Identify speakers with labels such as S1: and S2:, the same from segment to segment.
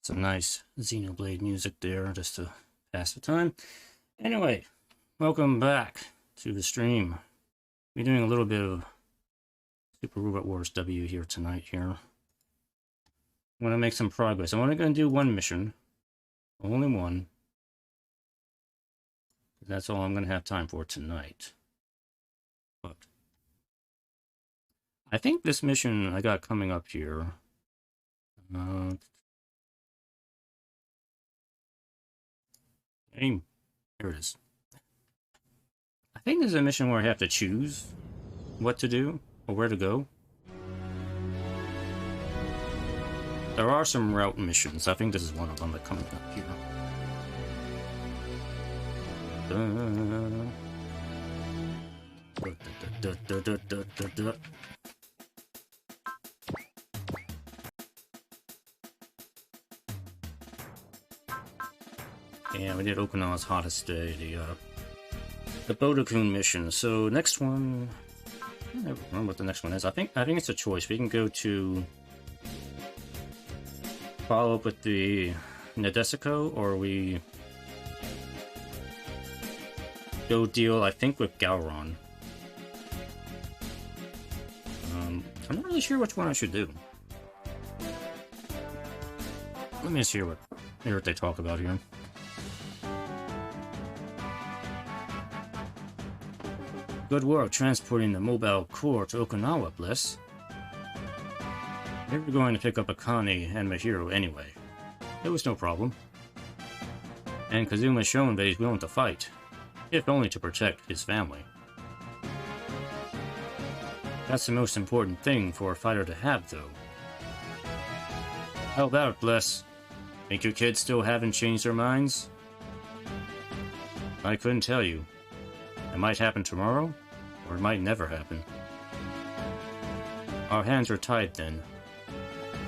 S1: Some nice Xenoblade music there just to pass the time. Anyway, welcome back to the stream. We're doing a little bit of Super Robot Wars W here tonight here. I want to make some progress. I'm only going to do one mission. Only one. That's all I'm going to have time for tonight. But I think this mission I got coming up here. Here it is. I think there's a mission where I have to choose what to do or where to go. There are some route missions. I think this is one of them that comes up here. Yeah, we did Okinawa's hottest day, the Bodokun mission. So next one, I don't remember what the next one is. I think it's a choice. We can go to follow up with the Nadesico, or we go deal, I think, with Gowron. I'm not really sure which one I should do. Let me just hear what they talk about here. Good work transporting the mobile core to Okinawa, Bliss. They were going to pick up Akane and Mahiro anyway. It was no problem. And Kazuma's shown that he's willing to fight, if only to protect his family. That's the most important thing for a fighter to have, though. How about it, Bliss? Think your kids still haven't changed their minds? I couldn't tell you. It might happen tomorrow, or it might never happen. Our hands are tied then.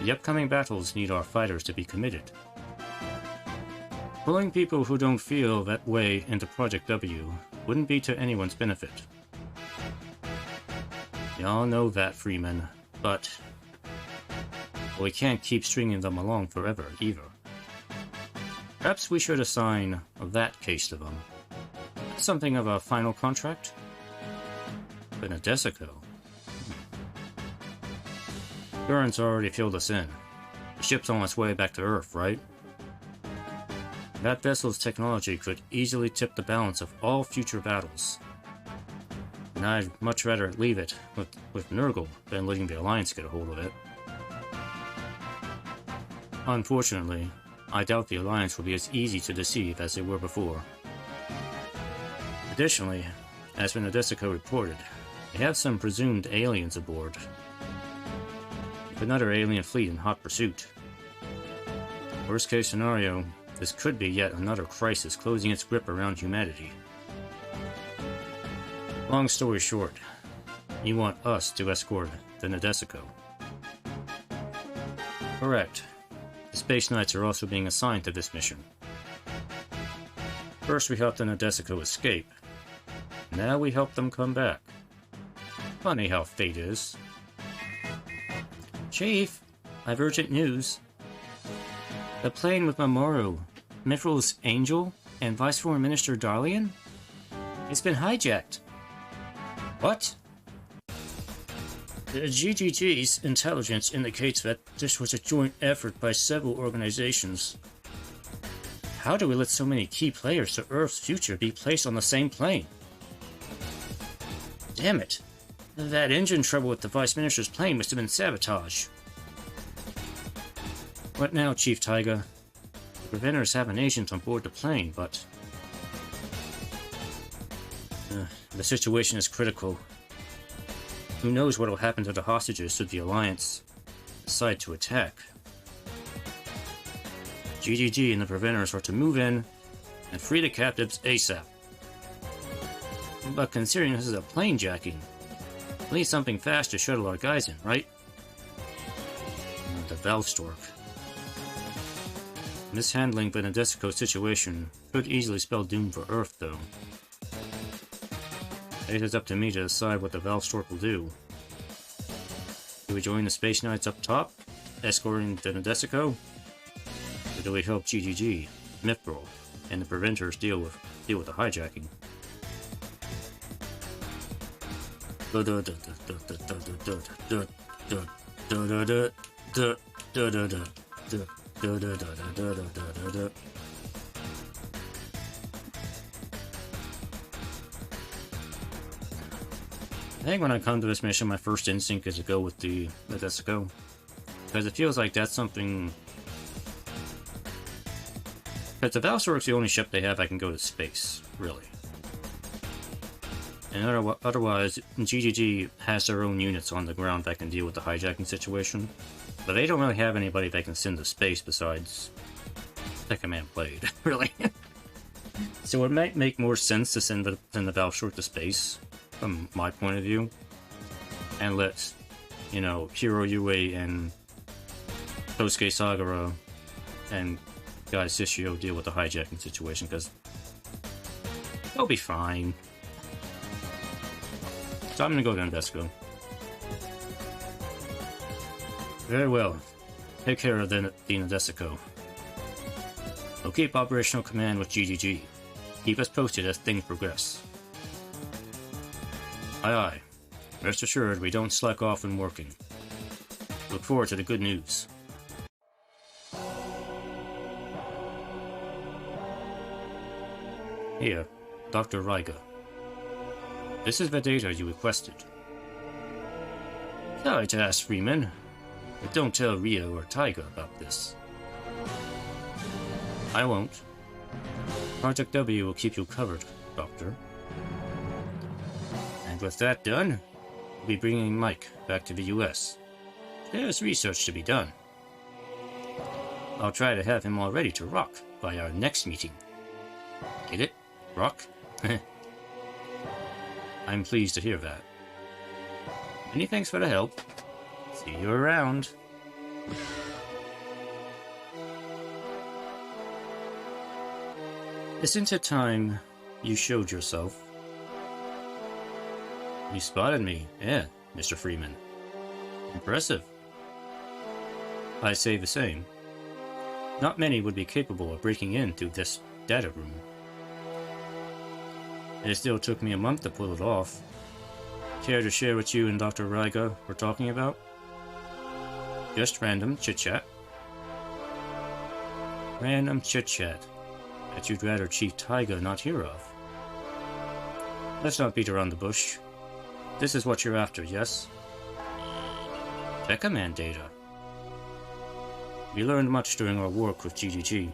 S1: The upcoming battles need our fighters to be committed. Pulling people who don't feel that way into Project W wouldn't be to anyone's benefit. Y'all know that, Freeman, but we can't keep stringing them along forever, either. Perhaps we should assign that case to them. Something of a final contract? But Nadesico. Gurren's already filled us in. The ship's on its way back to Earth, right? That vessel's technology could easily tip the balance of all future battles. And I'd much rather leave it with Nurgle than letting the Alliance get a hold of it. Unfortunately, I doubt the Alliance will be as easy to deceive as they were before. Additionally, as Nadesico reported, they have some presumed aliens aboard. With another alien fleet in hot pursuit. Worst case scenario, this could be yet another crisis closing its grip around humanity. Long story short, you want us to escort the Nadesico. Correct. The Space Knights are also being assigned to this mission. First we helped the Nadesico escape. Now we help them come back. Funny how fate is. Chief, I've urgent news. The plane with Mamoru, Mithral's Angel, and Vice Foreign Minister Darlian? It's been hijacked. What? The GGG's intelligence indicates that this was a joint effort by several organizations. How do we let so many key players to Earth's future be placed on the same plane? Damn it. That engine trouble with the Vice Minister's plane must have been sabotage. What now, Chief Taiga? The Preventers have an agent on board the plane, but the situation is critical. Who knows what will happen to the hostages should the Alliance decide to attack. GGG and the Preventers are to move in and free the captives ASAP. But considering this is a plane jacking, we need something fast to shuttle our guys in, right? The Valstork. Mishandling the Nadesico situation could easily spell doom for Earth, though. It is up to me to decide what the Valstork will do. Do we join the Space Knights up top, escorting the Nadesico? Until we help GGG, Mithril, and the Preventers deal with the hijacking. I think when I come to this mission, my first instinct is to go with the Nadesico, because it feels like that's something. Because the Valstork's the only ship they have I can go to space, really. And otherwise, GGG has their own units on the ground that can deal with the hijacking situation, but they don't really have anybody they can send to space besides the command blade, really. So it might make more sense to send the Valstork to space, from my point of view, and let, you know, Hiro Yue and Kosuke Sagara and Guy Sishio deal with the hijacking situation, because they'll be fine. So I'm gonna go to Nadesico. Very well. Take care of the Nadesico. We'll keep operational command with GGG. Keep us posted as things progress. Aye aye. Rest assured we don't slack off when working. Look forward to the good news. Here, Dr. Raiga. This is the data you requested. Sorry to ask, Freeman, but don't tell Rio or Taiga about this. I won't. Project W will keep you covered, Doctor. And with that done, we'll be bringing Mike back to the US. There's research to be done. I'll try to have him all ready to rock by our next meeting. Get it? Rock? I'm pleased to hear that. Many thanks for the help. See you around. Isn't it time you showed yourself? You spotted me, yeah, Mr. Freeman. Impressive. I say the same. Not many would be capable of breaking into this data room. It still took me a month to pull it off. Care to share what you and Dr. Raiga were talking about? Just random chit-chat. Random chit-chat that you'd rather Chief Taiga not hear of. Let's not beat around the bush. This is what you're after, yes? Tech Command data. We learned much during our work with GGG.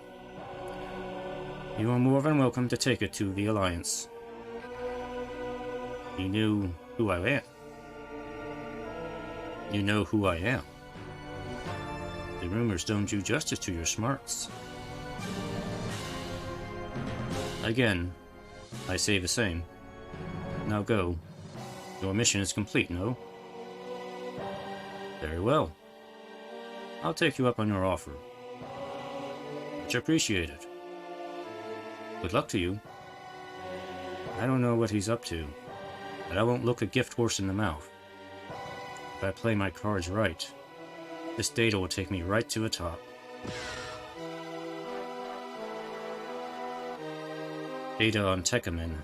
S1: You are more than welcome to take it to the Alliance. You knew who I am. You know who I am. The rumors don't do justice to your smarts. Again, I say the same. Now go. Your mission is complete, no? Very well. I'll take you up on your offer. Much appreciated. Good luck to you. I don't know what he's up to, but I won't look a gift horse in the mouth. If I play my cards right, this data will take me right to the top. Data on Tekkaman,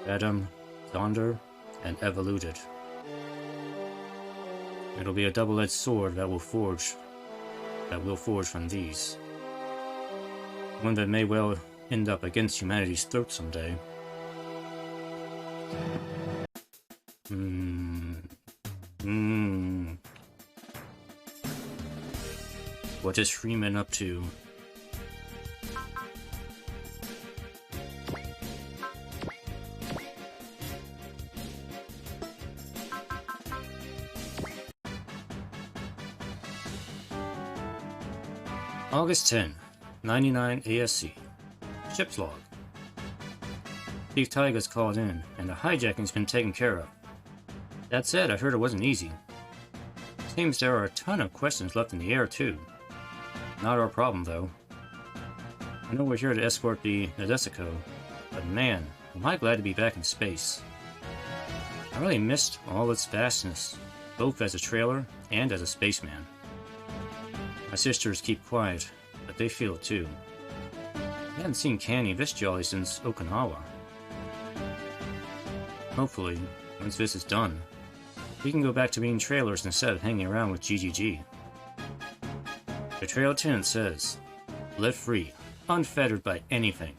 S1: Adam, Zonder, and Evoluted. It'll be a double-edged sword that will forge from these. One that may well end up against humanity's throat someday. What is Freeman up to? August 10, 99 ASC. Ship's log. Chief Taiga's called in, and the hijacking's been taken care of. That said, I heard it wasn't easy. Seems there are a ton of questions left in the air, too. Not our problem, though. I know we're here to escort the Nadesico, but man, am I glad to be back in space. I really missed all its vastness, both as a trailer and as a spaceman. My sisters keep quiet, but they feel it too. I haven't seen Canny this jolly since Okinawa. Hopefully, once this is done, we can go back to being trailers instead of hanging around with GGG. The trail tenant says, live free, unfettered by anything.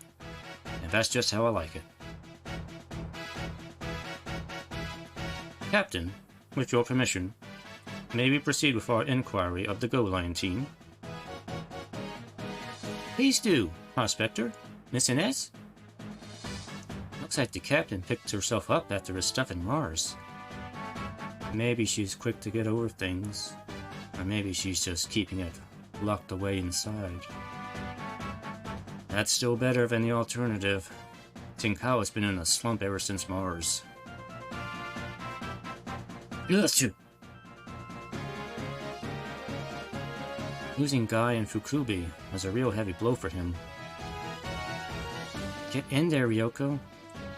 S1: And that's just how I like it. Captain, with your permission, may we proceed with our inquiry of the Go Lion team? Please do, Prospector. Miss Inez? Looks like the captain picked herself up after his stuff in Mars. Maybe she's quick to get over things, or maybe she's just keeping it locked away inside. That's still better than the alternative. Tinkawa's been in a slump ever since Mars. Yes. Losing Guy and Fukubi was a real heavy blow for him. Get in there, Ryoko.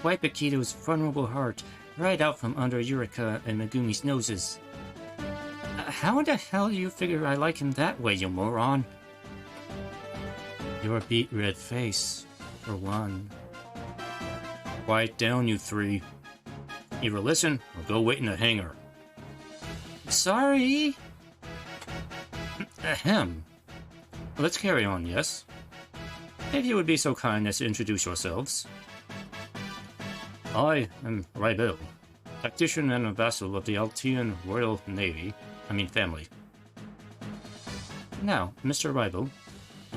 S1: Wipe Akito's vulnerable heart right out from under Yurika and Megumi's noses. How the hell do you figure I like him that way, you moron? Your beet red face, for one. Quiet down, you three. Either listen or go wait in the hangar. Sorry. Ahem. Let's carry on, yes? If you would be so kind as to introduce yourselves. I am Raibel, tactician and a vassal of the Altian Royal Navy, family. Now, Mr. Raibel,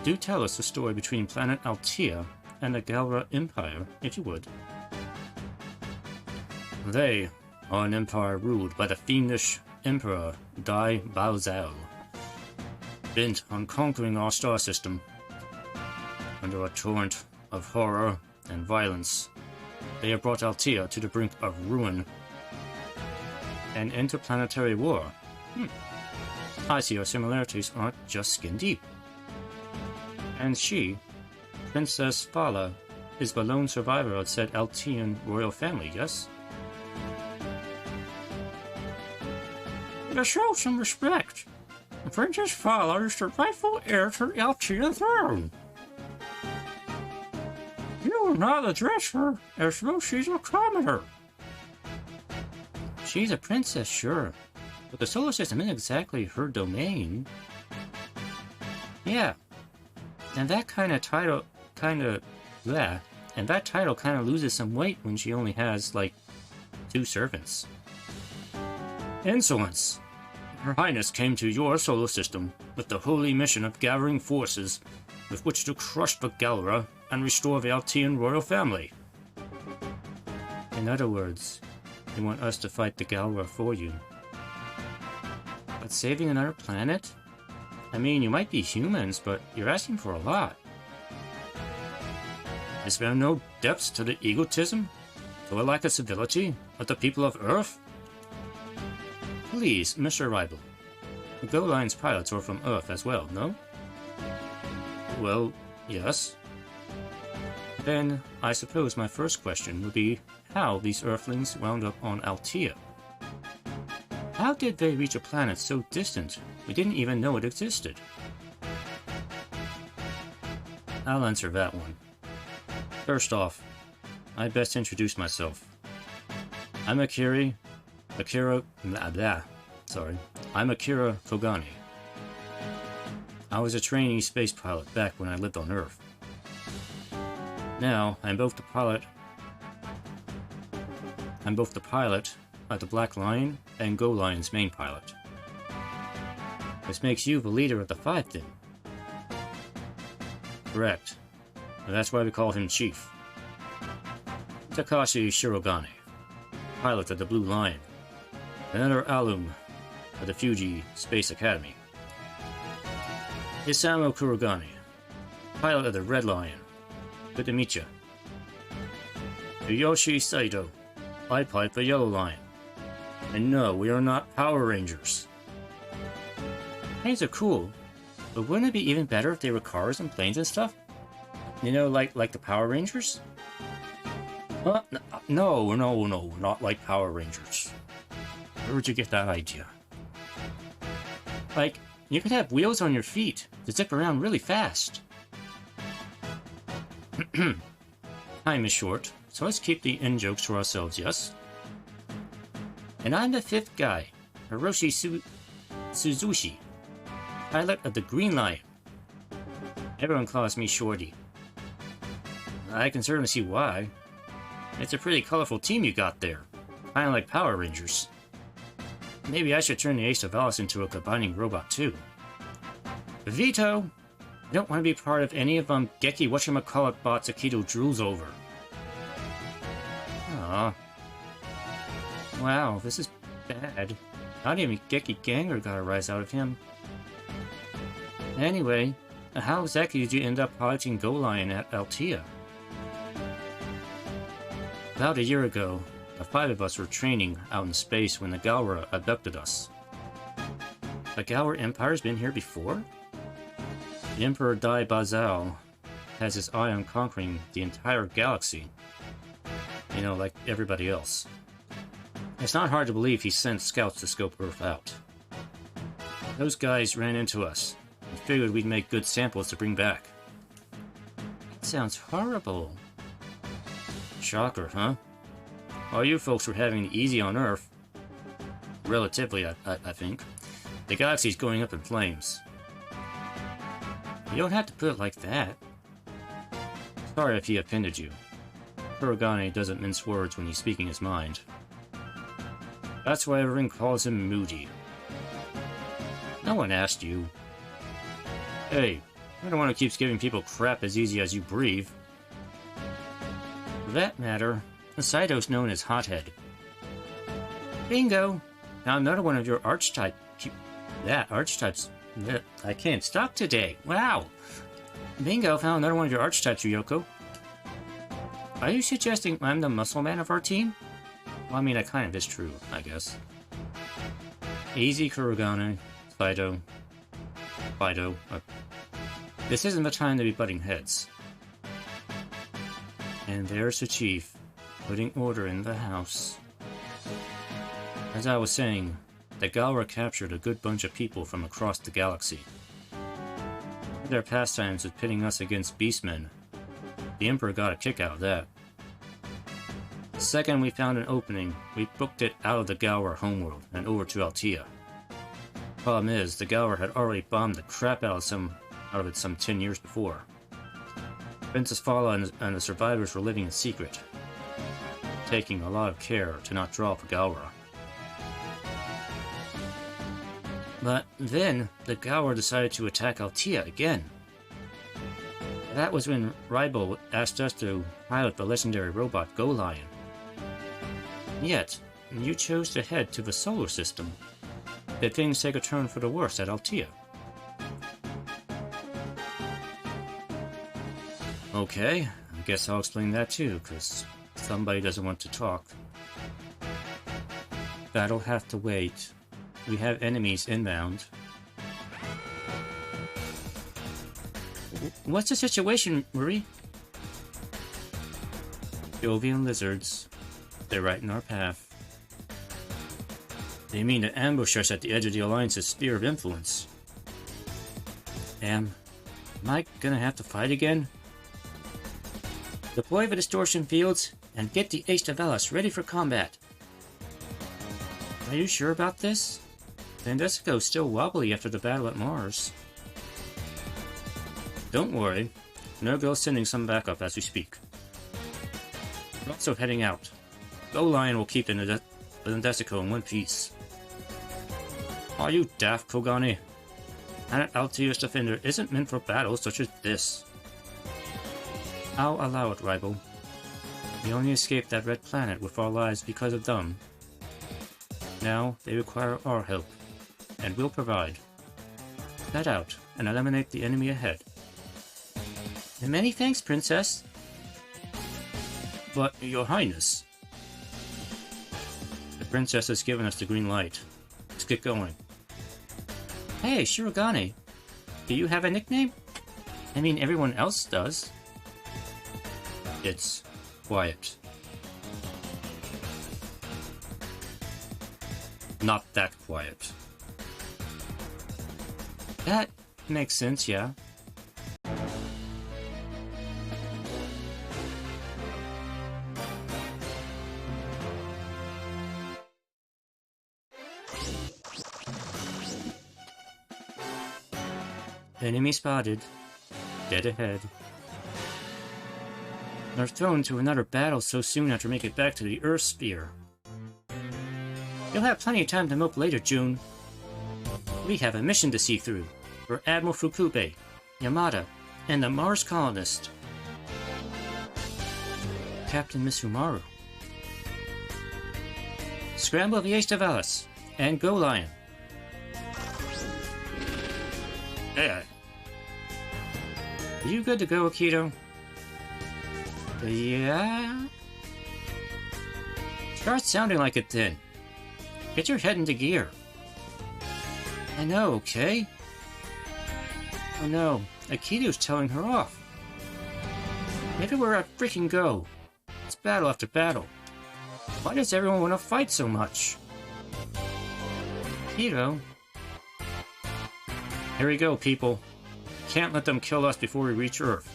S1: do tell us the story between planet Altea and the Galra Empire, if you would. They are an empire ruled by the fiendish Emperor Dai Baozhao, bent on conquering our star system. Under a torrent of horror and violence, they have brought Altea to the brink of ruin. An interplanetary war. I see our similarities aren't just skin deep. And she, Princess Fala, is the lone survivor of said Altean royal family, yes? To show some respect, Princess Fala is the rightful heir to the Altean throne. You will not address her as though she's a commoner. She's a princess, sure, but the solar system isn't exactly her domain. Yeah, and that title kind of loses some weight when she only has, 2 servants. Insolence! Her Highness came to your solar system with the holy mission of gathering forces with which to crush the Galra and restore the Altean royal family. In other words, you want us to fight the Galra for you. But saving another planet? You might be humans, but you're asking for a lot. Is there no depths to the egotism, to a lack of civility of the people of Earth? Please, Mr. Raibel. The Go Line's pilots are from Earth as well, no? Well, yes. Then, I suppose my first question would be how these Earthlings wound up on Altea. How did they reach a planet so distant we didn't even know it existed? I'll answer that one. First off, I'd best introduce myself. I'm Akira Kogani. I was a trainee space pilot back when I lived on Earth. Now, I'm both the pilot at the Black Lion and Go Lion's main pilot. This makes you the leader of the 5 then. Correct. And that's why we call him Chief. Takashi Shirogane, pilot of the Blue Lion, another alum of the Fuji Space Academy. Isamu Kurogane, pilot of the Red Lion. Good to meet you. Yoshi Saito, I pilot the Yellow Lion. And no, we are not Power Rangers. Planes are cool, but wouldn't it be even better if they were cars and planes and stuff? You know, like the Power Rangers? No, not like Power Rangers. Where would you get that idea? You can have wheels on your feet to zip around really fast. Time is short, so let's keep the in-jokes to ourselves, yes? And I'm the fifth guy, Hiroshi Suzushi, pilot of the Green Lion. Everyone calls me Shorty. I can certainly see why. It's a pretty colorful team you got there, kinda like Power Rangers. Maybe I should turn the Ace of Alice into a combining robot too. Veto! I don't want to be part of any of Geki whatchamacallit bots Akito drools over. Aw. Wow, this is bad. Not even Geki Ganger got a rise out of him. Anyway, how exactly did you end up piloting Go Lion at Altea? About a year ago, the 5 of us were training out in space when the Galra abducted us. The Galra Empire's been here before? The Emperor Dai Bazal has his eye on conquering the entire galaxy. You know, like everybody else. It's not hard to believe he sent scouts to scope Earth out. Those guys ran into us and figured we'd make good samples to bring back. That sounds horrible. Shocker, huh? While you folks were having it easy on Earth, relatively, I think, the galaxy's going up in flames. You don't have to put it like that. Sorry if he offended you. Kurogane doesn't mince words when he's speaking his mind. That's why everyone calls him Moody. No one asked you. Hey, you're the one who keeps giving people crap as easy as you breathe. For that matter, Saito's known as Hothead. Bingo! Now another one of your archetype... archetypes... I can't stop today. Wow! Bingo found another one of your archetypes, Ryoko. Are you suggesting I'm the muscle man of our team? Well, I mean, that kind of is true, I guess. Easy, Kurogane. Fido. This isn't the time to be butting heads. And there's the chief, putting order in the house. As I was saying, the Galra captured a good bunch of people from across the galaxy. Their pastimes with pitting us against beastmen. The Emperor got a kick out of that. The second we found an opening, we booked it out of the Galra homeworld and over to Altea. Problem is, the Galra had already bombed the crap out of it some 10 years before. Princess Fala and the survivors were living in secret, taking a lot of care to not draw up the Galra. But then, the Galra decided to attack Altea again. That was when Raibo asked us to pilot the legendary robot Go Lion. Yet, you chose to head to the solar system. Did things take a turn for the worse at Altea? Okay, I guess I'll explain that too, because somebody doesn't want to talk. That'll have to wait. We have enemies inbound. What's the situation, Marie? Jovian lizards. They're right in our path. They mean to ambush us at the edge of the Alliance's sphere of influence. Am I gonna have to fight again? Deploy the distortion fields and get the Ace of Alice ready for combat. Are you sure about this? Nadesico's still wobbly after the battle at Mars. Don't worry. Nergal's sending some backup as we speak. We're also heading out. Go Lion will keep the Nadesico in one piece. Are you daft, Kogane? Planet Altea's defender isn't meant for battles such as this. I'll allow it, Raibo. We only escaped that red planet with our lives because of them. Now, they require our help, and we'll provide. Head out, and eliminate the enemy ahead. And many thanks, Princess. But, Your Highness... The Princess has given us the green light. Let's get going. Hey, Shirogane. Do you have a nickname? I mean, everyone else does. It's quiet. Not that quiet. That makes sense, yeah. Enemy spotted. Dead ahead. They're thrown to another battle so soon after making it back to the Earth sphere. You'll have plenty of time to mope later, June. We have a mission to see through for Admiral Fukube, Yamada, and the Mars colonist. Captain Misumaru. Scramble the Ace de Valis, and go Lion. Yeah. Are you good to go, Akito? Yeah? Starts sounding like it then. Get your head into gear. I know, okay? Oh no, Akito's telling her off. Maybe we're at freaking go. It's battle after battle. Why does everyone want to fight so much? Akito? Here we go, people. Can't let them kill us before we reach Earth.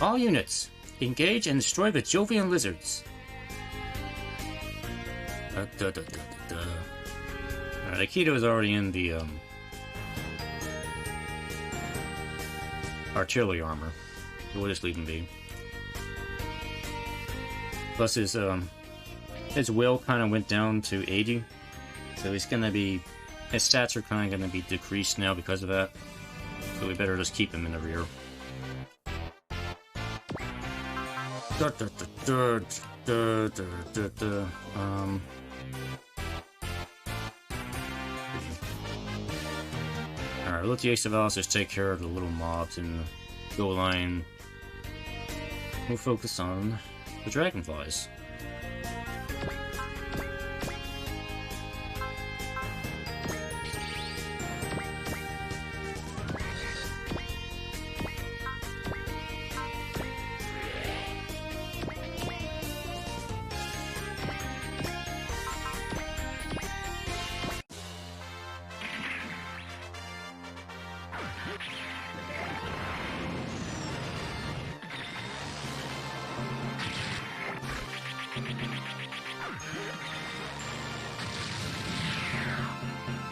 S1: All units, engage and destroy the Jovian lizards. Alright, Akito is already in the artillery armor. We'll just leave him be. Plus his will kind of went down to 80, so he's gonna be, his stats are kind of gonna be decreased now because of that. So we better just keep him in the rear. Alright, let the Ace of Valis just take care of the little mobs in the Go Line. We'll focus on the dragonflies.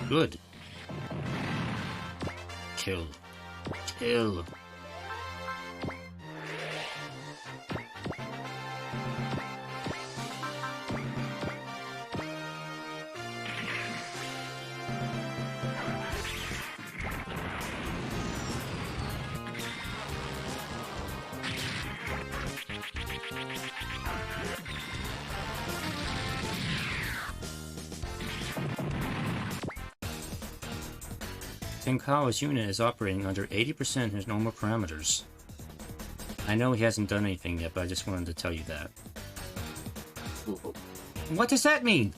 S1: Good. Kill. Kill. Tenkawa's unit is operating under 80% of his normal parameters. I know he hasn't done anything yet, but I just wanted to tell you that. What does that mean?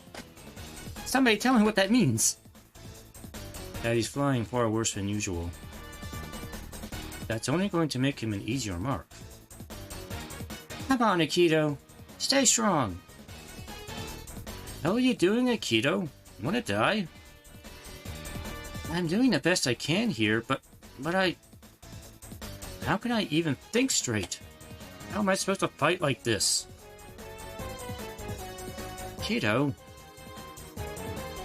S1: Somebody tell me what that means! That he's flying far worse than usual. That's only going to make him an easier mark. Come on, Akito! Stay strong! How are you doing, Akito? Wanna die? I'm doing the best I can here, but how can I even think straight? How am I supposed to fight like this? Kiddo,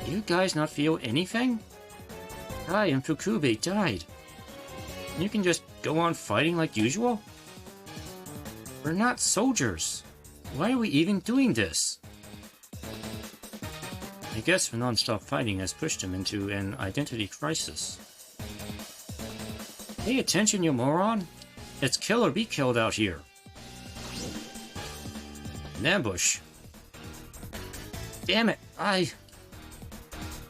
S1: do you guys not feel anything? I and Fukube died. You can just go on fighting like usual? We're not soldiers. Why are we even doing this? I guess the non-stop fighting has pushed him into an identity crisis. Pay attention, you moron! It's kill or be killed out here. An ambush. Damn it,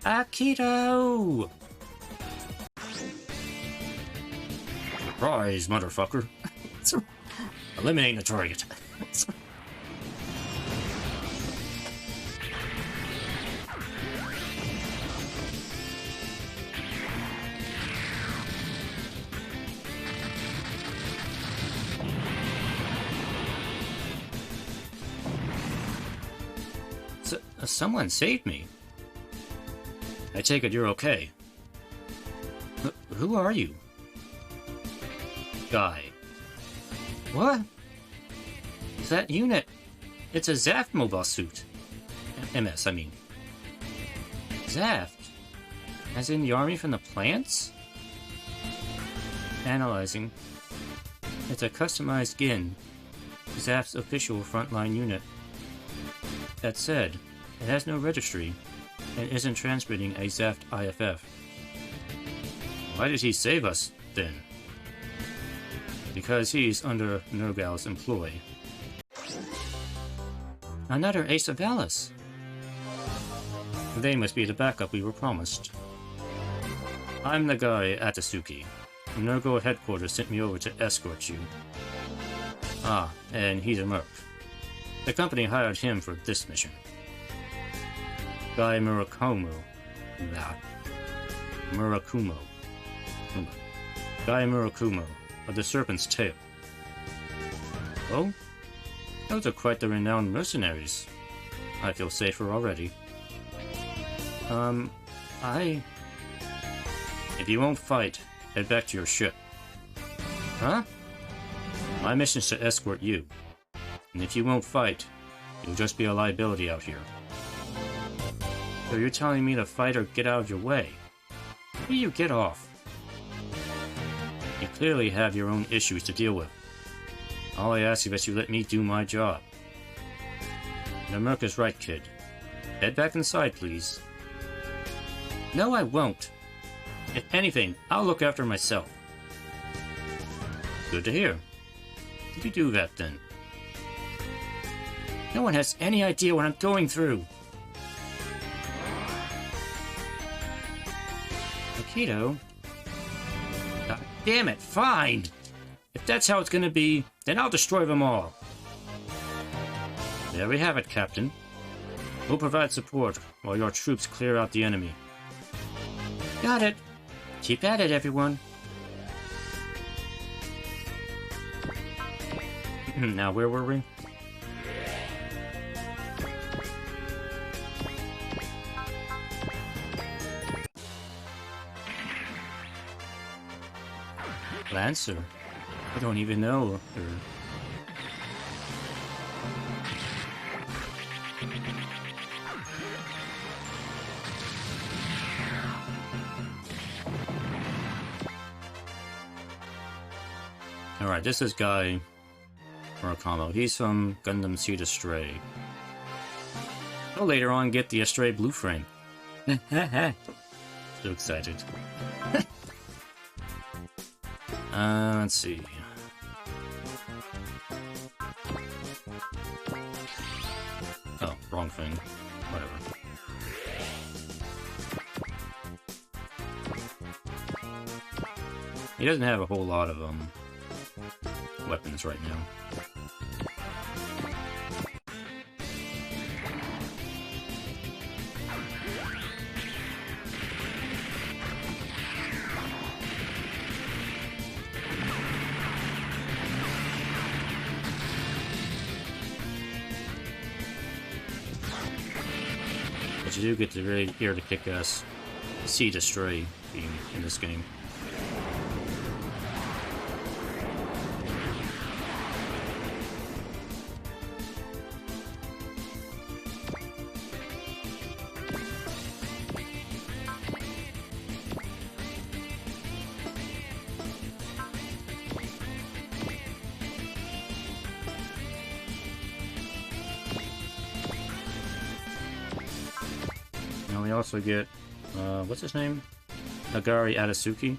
S1: Akito! Surprise, motherfucker. Eliminate the target. Someone saved me. I take it you're okay. Who are you? Guy. What? Is that unit? It's a Zaft mobile suit. MS, I mean. Zaft? As in the army from the plants? Analyzing. It's a customized GIN. Zaft's official frontline unit. That said, it has no registry, and isn't transmitting a Zaft IFF. Why did he save us, then? Because he's under Nergal's employ. Another Ace of Valis. They must be the backup we were promised. I'm the guy, Atasuki. Nergal headquarters sent me over to escort you. Ah, and he's a merc. The company hired him for this mission. Guy Murakumo. Murakumo. Guy Murakumo, of the Serpent's Tail. Oh? Those are quite the renowned mercenaries. I feel safer already. If you won't fight, head back to your ship. Huh? My mission is to escort you. And if you won't fight, you'll just be a liability out here. So you're telling me to fight or get out of your way? Will you get off? You clearly have your own issues to deal with. All I ask is that you let me do my job. The merc is right, kid. Head back inside, please. No, I won't. If anything, I'll look after myself. Good to hear. Did you do that, then? No one has any idea what I'm going through. Akito? God damn it, fine! If that's how it's gonna be, then I'll destroy them all. There we have it, Captain. We'll provide support while your troops clear out the enemy. Got it. Keep at it, everyone. Now, where were we? Lancer? I don't even know her. Alright, this is Guy Murakamo. He's from Gundam Seed Astray. I'll later on get the Astray Blue Frame. So excited. Let's see. Oh, wrong thing. Whatever. He doesn't have a whole lot of weapons right now. But you do get to really hear the kick-ass Seed Astray theme in this game. We also get, what's his name? Nagari Atasuki.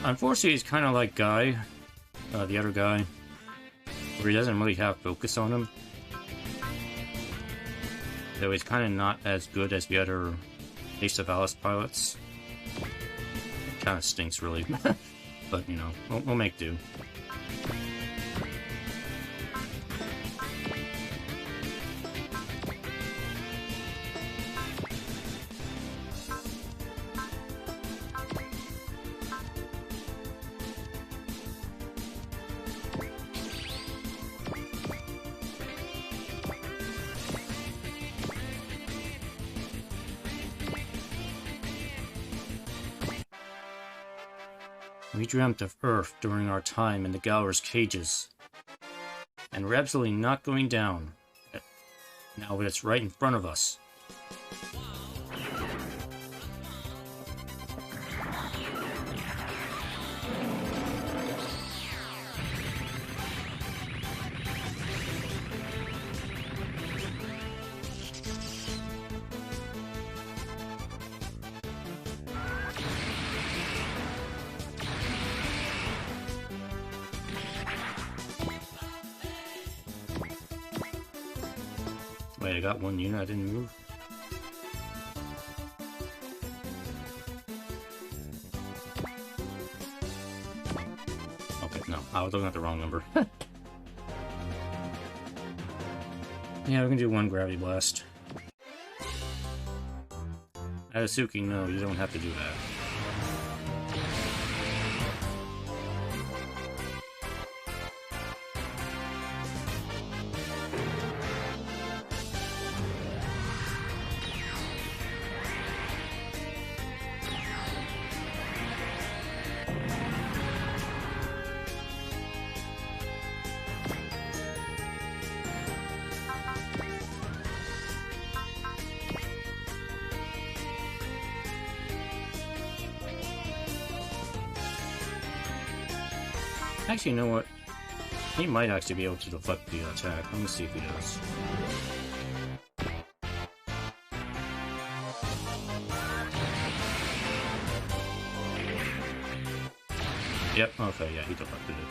S1: Unfortunately, he's kind of like Guy, the other guy, where he doesn't really have focus on him. So he's kind of not as good as the other Ace of Valis pilots. It kind of stinks, really. But, you know, we'll make do. We dreamt of Earth during our time in the Gaur's cages. And we're absolutely not going down. Now that it's right in front of us. Wait, I got one unit I didn't move? Okay, no. I was looking at the wrong number. Yeah, we can do one Gravity Blast. Nadesico, no, you don't have to do that. Actually, you know what? He might actually be able to deflect the attack. Let me see if he does. Yep, okay, yeah, he deflected it.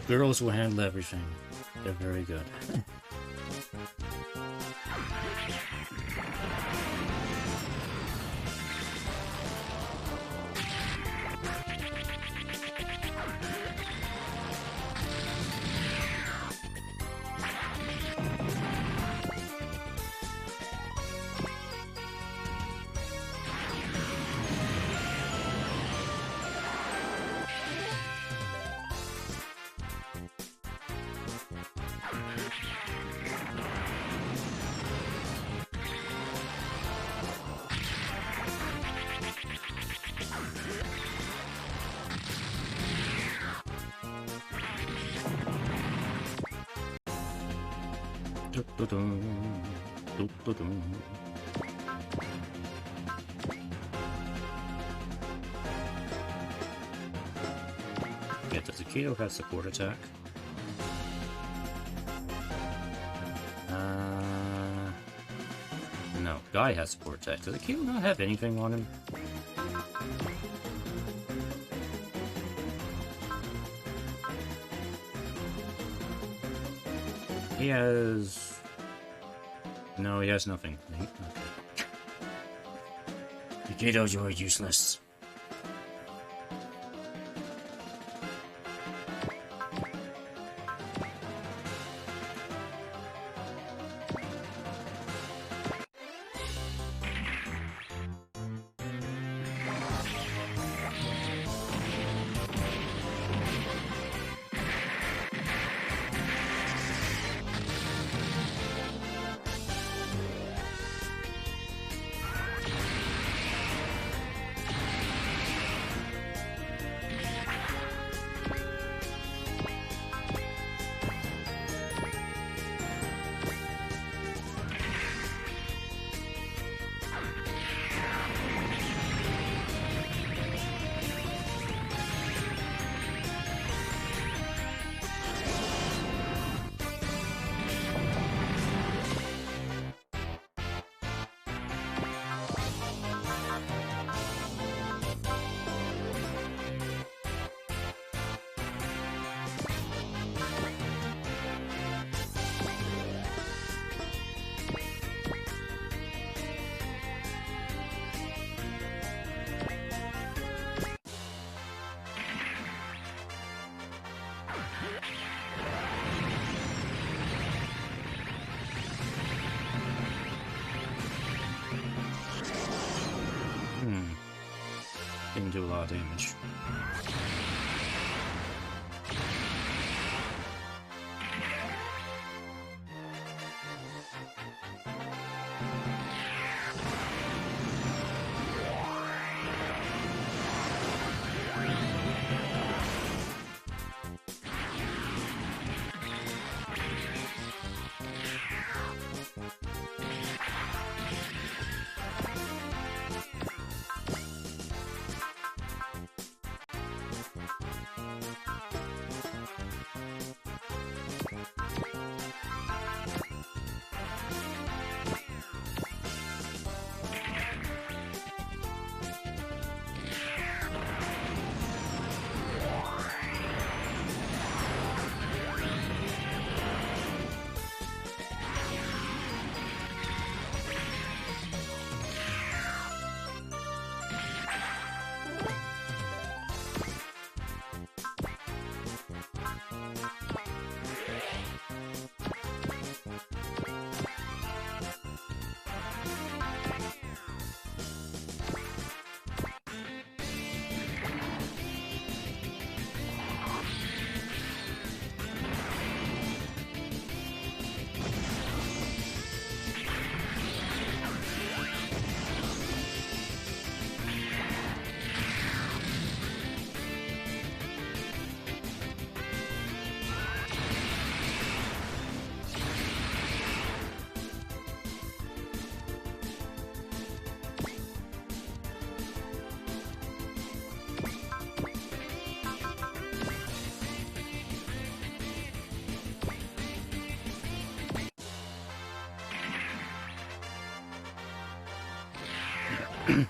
S1: Girls will handle everything. They're very good. Yeah, does Akito have support attack? No, Guy has support attack. Does Akito not have anything on him? He has... No, he has nothing. Okay. Akito, you're useless. Didn't do a lot of damage.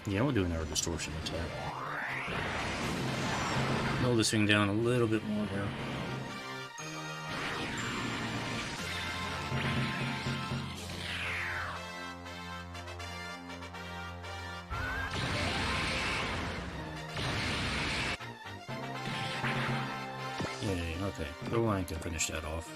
S1: Yeah, we'll do another distortion attack. Hold this thing down a little bit more here. Yay, okay. The line can finish that off.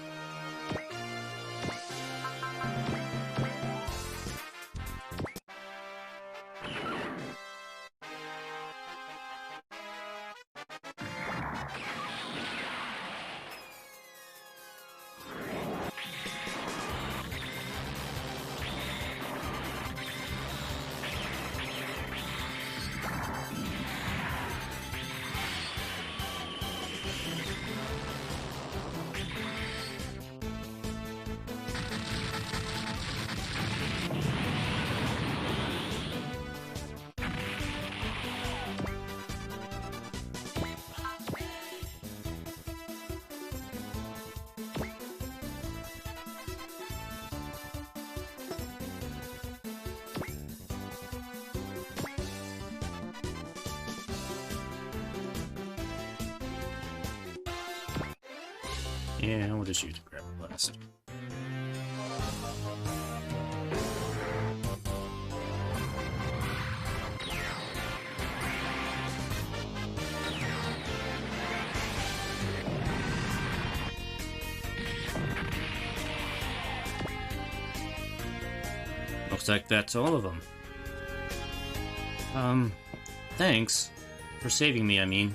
S1: Yeah, we'll just use the grab blast. Looks like that's all of them. Thanks. For saving me, I mean.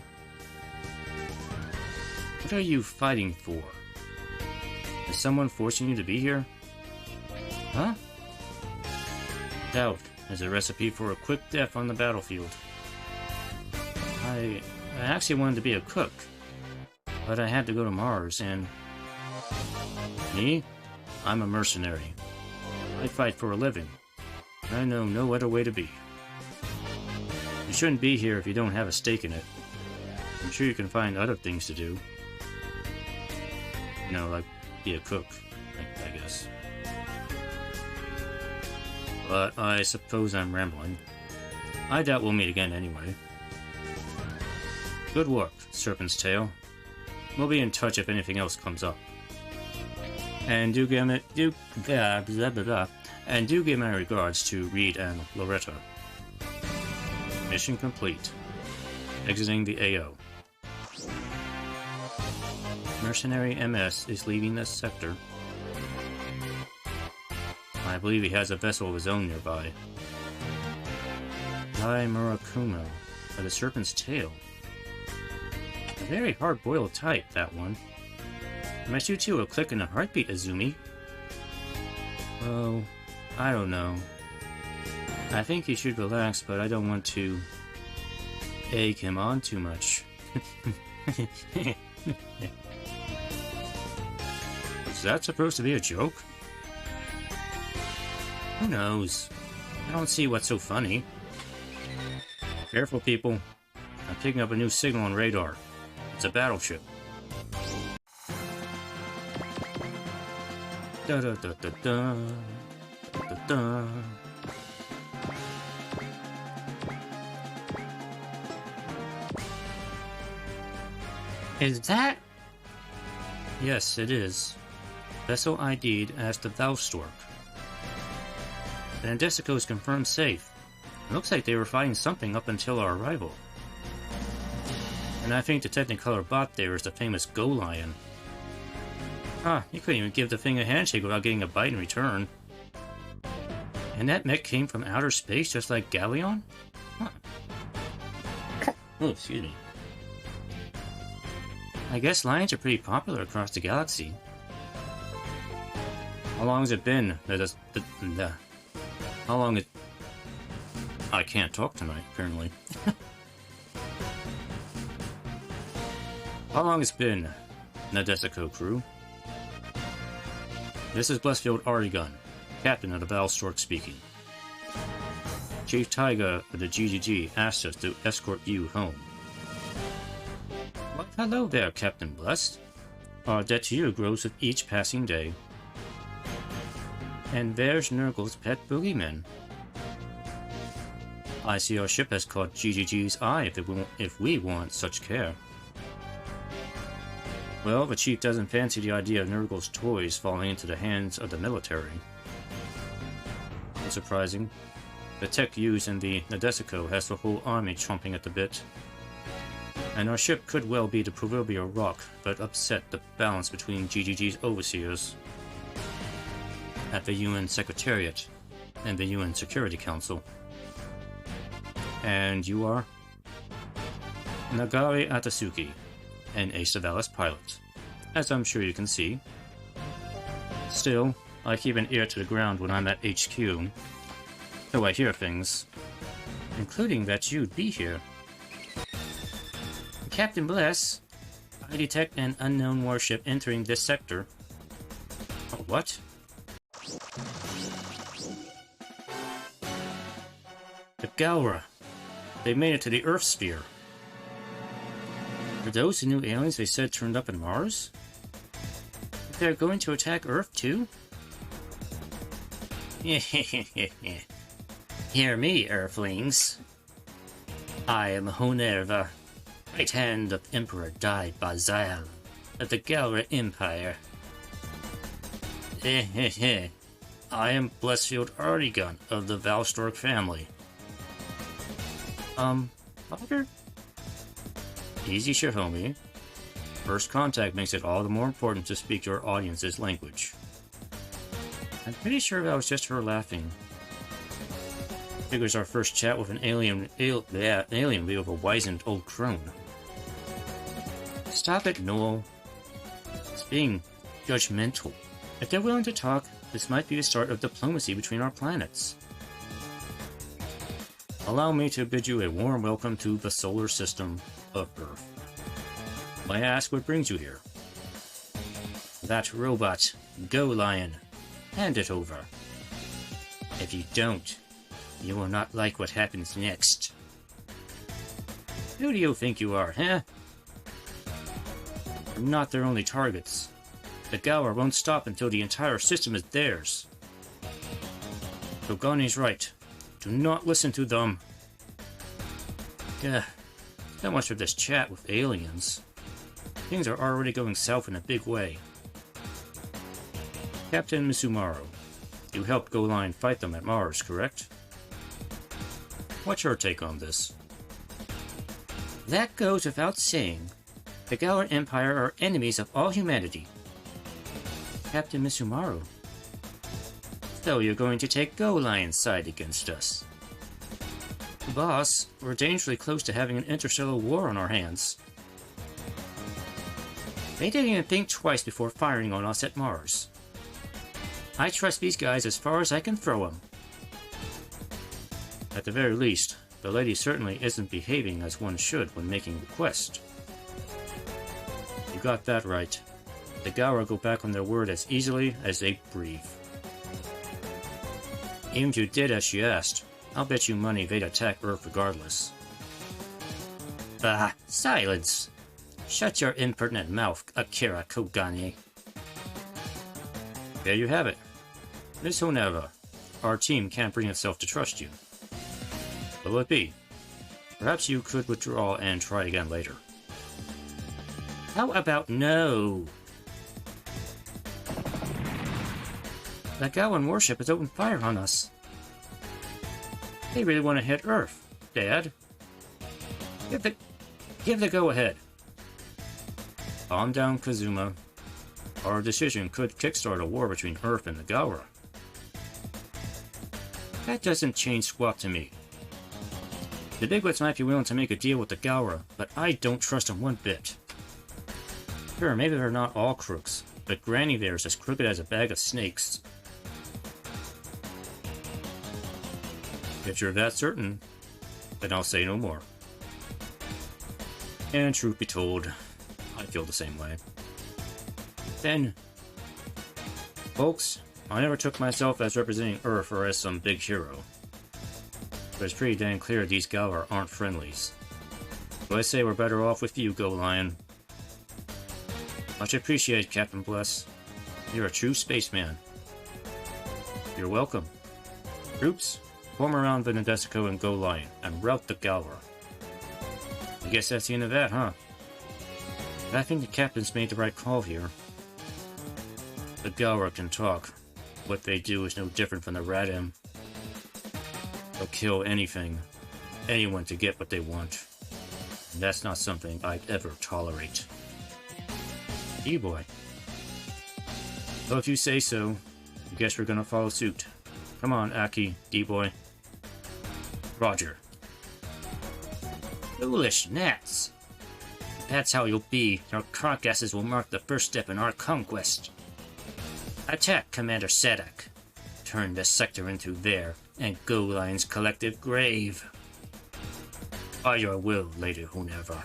S1: What are you fighting for? Is someone forcing you to be here? Huh? Doubt is a recipe for a quick death on the battlefield. I actually wanted to be a cook, but I had to go to Mars, and... Me? I'm a mercenary. I fight for a living. I know no other way to be. You shouldn't be here if you don't have a stake in it. I'm sure you can find other things to do. You know, like be a cook, I guess. But I suppose I'm rambling. I doubt we'll meet again anyway. Good work, Serpent's Tail. We'll be in touch if anything else comes up. And do give my regards to Reed and Loretta. Mission complete. Exiting the AO. Mercenary MS is leaving this sector. I believe he has a vessel of his own nearby. Dai Murakumo, by the Serpent's Tail. A very hard-boiled type, that one. I might shoot you a click in a heartbeat, Azumi. Oh, I don't know. I think you should relax, but I don't want to egg him on too much. Was that supposed to be a joke? Who knows? I don't see what's so funny. Careful, people. I'm picking up a new signal on radar. It's a battleship. Da da da da da da da. Is that? Yes, it is. Vessel ID'd as the Valstork. The Nadesico is confirmed safe. It looks like they were fighting something up until our arrival. And I think the Technicolor bot there is the famous Go Lion. Ah, you couldn't even give the thing a handshake without getting a bite in return. And that mech came from outer space just like Galleon? Huh. Oh, excuse me. I guess lions are pretty popular across the galaxy. How long has it been? How long it... I can't talk tonight, apparently. How long it's been, Nadesico crew? This is Blessfield Oregon, captain of the Valstork speaking. Chief Taiga of the GGG asked us to escort you home. Well, hello there, Captain Blessed. Our debt to you grows with each passing day. And there's Nurgle's pet boogeyman. I see our ship has caught GGG's eye if we want such care. Well, the chief doesn't fancy the idea of Nurgle's toys falling into the hands of the military. Unsurprising. The tech used in the Nadesico has the whole army chomping at the bit. And our ship could well be the proverbial rock that upset the balance between GGG's overseers at the UN Secretariat and the UN Security Council. And you are? Nagari Atasuki, an Ace of Alice pilot, as I'm sure you can see. Still, I keep an ear to the ground when I'm at HQ, though I hear things, including that you'd be here. Captain Bless, I detect an unknown warship entering this sector. Oh, what? The Galra. They made it to the Earth sphere. Are those the new aliens they said turned up in Mars? They're going to attack Earth too? Hear me, Earthlings. I am Honerva, right hand of Emperor Dai Bazael. of the Galra Empire. I am Blessfield Artigun of the Valstork family. Father? Easy, Shahomie. First contact makes it all the more important to speak your audience's language. I'm pretty sure that was just her laughing. Figures our first chat with an alien be of a wizened old crone. Stop it, Noel. It's being judgmental. If they're willing to talk, this might be the start of diplomacy between our planets. Allow me to bid you a warm welcome to the solar system of Earth. May I ask what brings you here? That robot, Go Lion. Hand it over. If you don't, you will not like what happens next. Who do you think you are, huh? We're not their only targets. The Galra won't stop until the entire system is theirs. Dogoni's right. Do not listen to them. So much for this chat with aliens. Things are already going south in a big way. Captain Misumaru, you helped Go Lion fight them at Mars, correct? What's your take on this? That goes without saying. The Galra Empire are enemies of all humanity. Captain Misumaru. So you're going to take Go Lion's side against us? Boss, we're dangerously close to having an interstellar war on our hands. They didn't even think twice before firing on us at Mars. I trust these guys as far as I can throw them. At the very least, the lady certainly isn't behaving as one should when making the quest. You got that right. The Galra go back on their word as easily as they breathe. Even if you did as she asked, I'll bet you money they'd attack Earth regardless. Silence! Shut your impertinent mouth, Akira Kogane. There you have it. Miss Honeva, our team can't bring itself to trust you. What will it be? Perhaps you could withdraw and try again later. How about no? That Gowan warship has opened fire on us. They really want to hit Earth, Dad. Give the go-ahead. Calm down, Kazuma. Our decision could kickstart a war between Earth and the Galra. That doesn't change squat to me. The bigwigs might be willing to make a deal with the Galra, but I don't trust them one bit. Sure, maybe they're not all crooks, but Granny there's as crooked as a bag of snakes. If you're that certain, then I'll say no more. And truth be told, I feel the same way. Then, folks, I never took myself as representing Earth or as some big hero. But it's pretty dang clear these Galra aren't friendlies. So I say we're better off with you, Go Lion. Much appreciated, Captain Bless. You're a true spaceman. You're welcome. Troops, form around the Nadesico and Go Lion, and rout the Galra. I guess that's the end of that, huh? I think the captain's made the right call here. The Galra can talk. What they do is no different from the Radam. They'll kill anything, anyone to get what they want. And that's not something I'd ever tolerate. D-boy. Well, if you say so, I guess we're gonna follow suit. Come on, Aki, D-boy. Roger. Foolish gnats. That's how you'll be. Your carcasses will mark the first step in our conquest. Attack, Commander Sadak. Turn this sector into their and Go Lion's collective grave. By your will, Lady Honeva.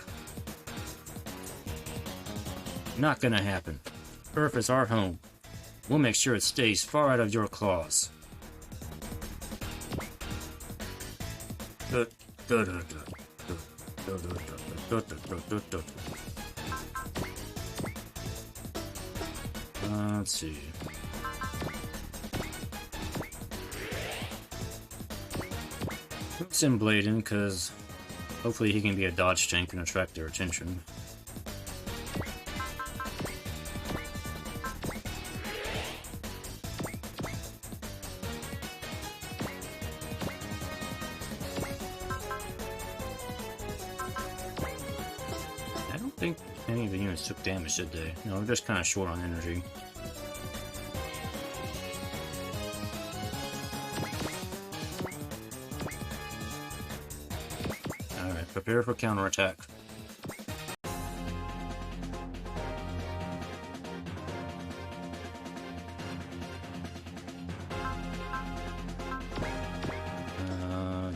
S1: Not gonna happen. Earth is our home. We'll make sure it stays far out of your claws. Let's see. Put Sim Blade in, because hopefully he can be a dodge tank and attract their attention. think any of the units took damage, did they? No, we're just kind of short on energy. Alright, prepare for counterattack.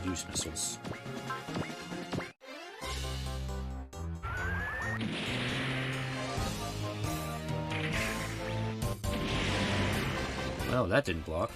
S1: Use missiles. Well, that didn't block.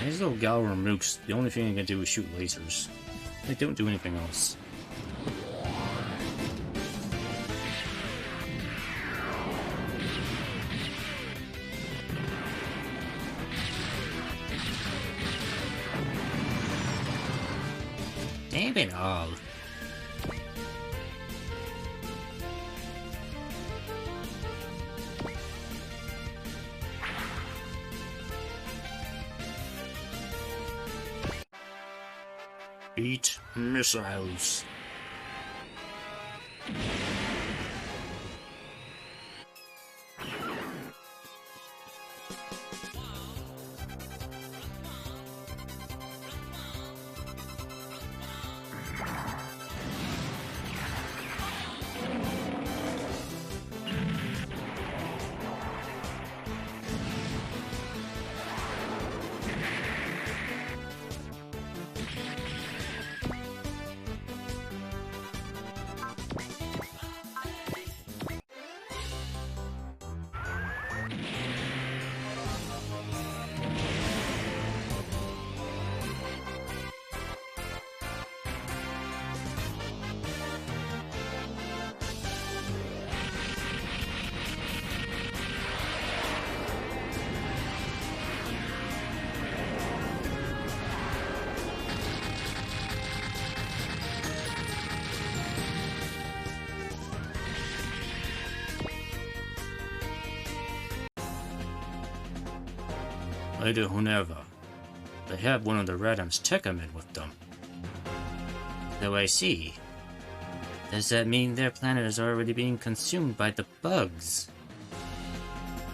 S1: These little Galra mooks, the only thing they can do is shoot lasers. They don't do anything else. Damn it all. Eat missiles. Later, whenever. They have one of the Radham's Tekkamen with them. Though I see. Does that mean their planet is already being consumed by the bugs?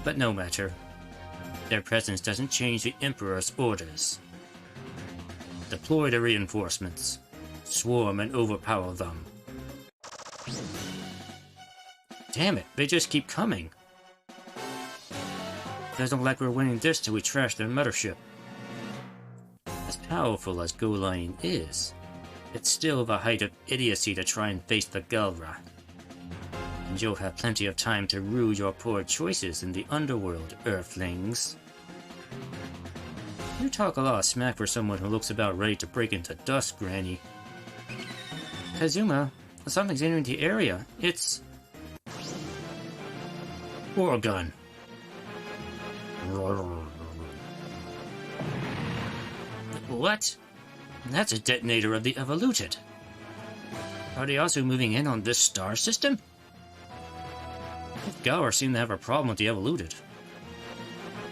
S1: But no matter. Their presence doesn't change the Emperor's orders. Deploy the reinforcements. Swarm and overpower them. Damn it, they just keep coming. Doesn't look like we're winning this till we trash their mothership. As powerful as Golion is, it's still the height of idiocy to try and face the Galra. And you'll have plenty of time to rue your poor choices in the underworld, Earthlings. You talk a lot of smack for someone who looks about ready to break into dust, Granny. Kazuma, something's entering the area. It's... Oregon. What? That's a detonator of the Evoluted. Are they also moving in on this star system? Galra seem to have a problem with the Evoluted.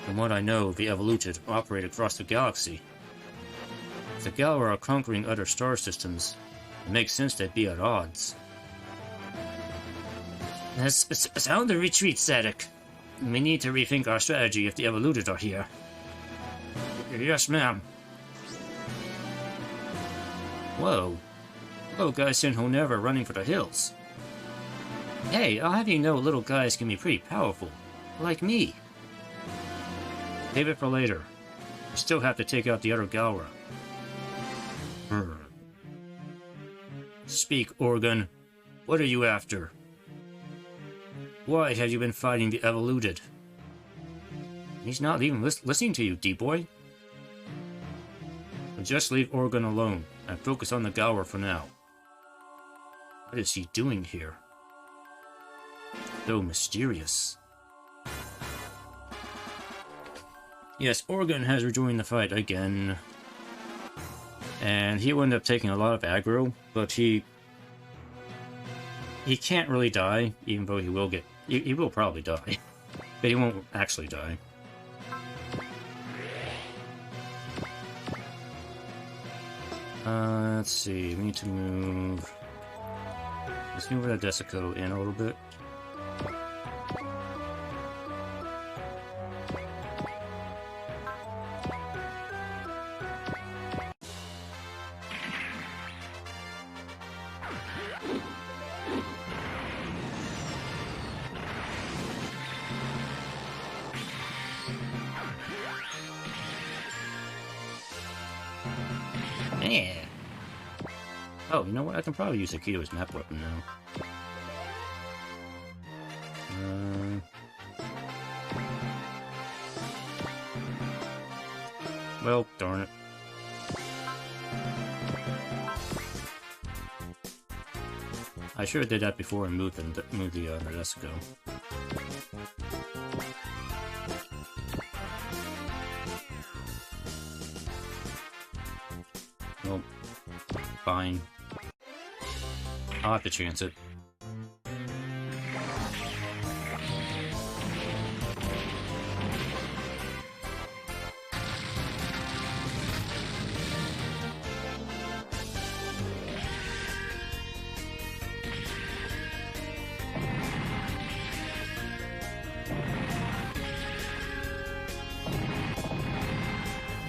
S1: From what I know, the Evoluted operate across the galaxy. If the Galra are conquering other star systems, it makes sense they'd be at odds. Sound the retreat, Sadek. We need to rethink our strategy if the Evoluded are here. Yes, ma'am. Whoa. Little guys sent Honera running for the hills. Hey, I'll have you know little guys can be pretty powerful. Like me. Save it for later. We still have to take out the other Galra. Speak, Organ. What are you after? Why have you been fighting the Evoluded? He's not even listening to you, D-boy. Just leave Organ alone, and focus on the Galra for now. What is he doing here? So mysterious. Yes, Organ has rejoined the fight again. And he will end up taking a lot of aggro, but he can't really die, even though he will get... He will probably die. But he won't actually die. Let's see, we need to move... Let's move Nadesico in a little bit. Yeah. Oh, you know what? I can probably use Aikido as map weapon now. Well, darn it. I should have did that before and moved the Nadesico. Well, fine. I'll have to chance it.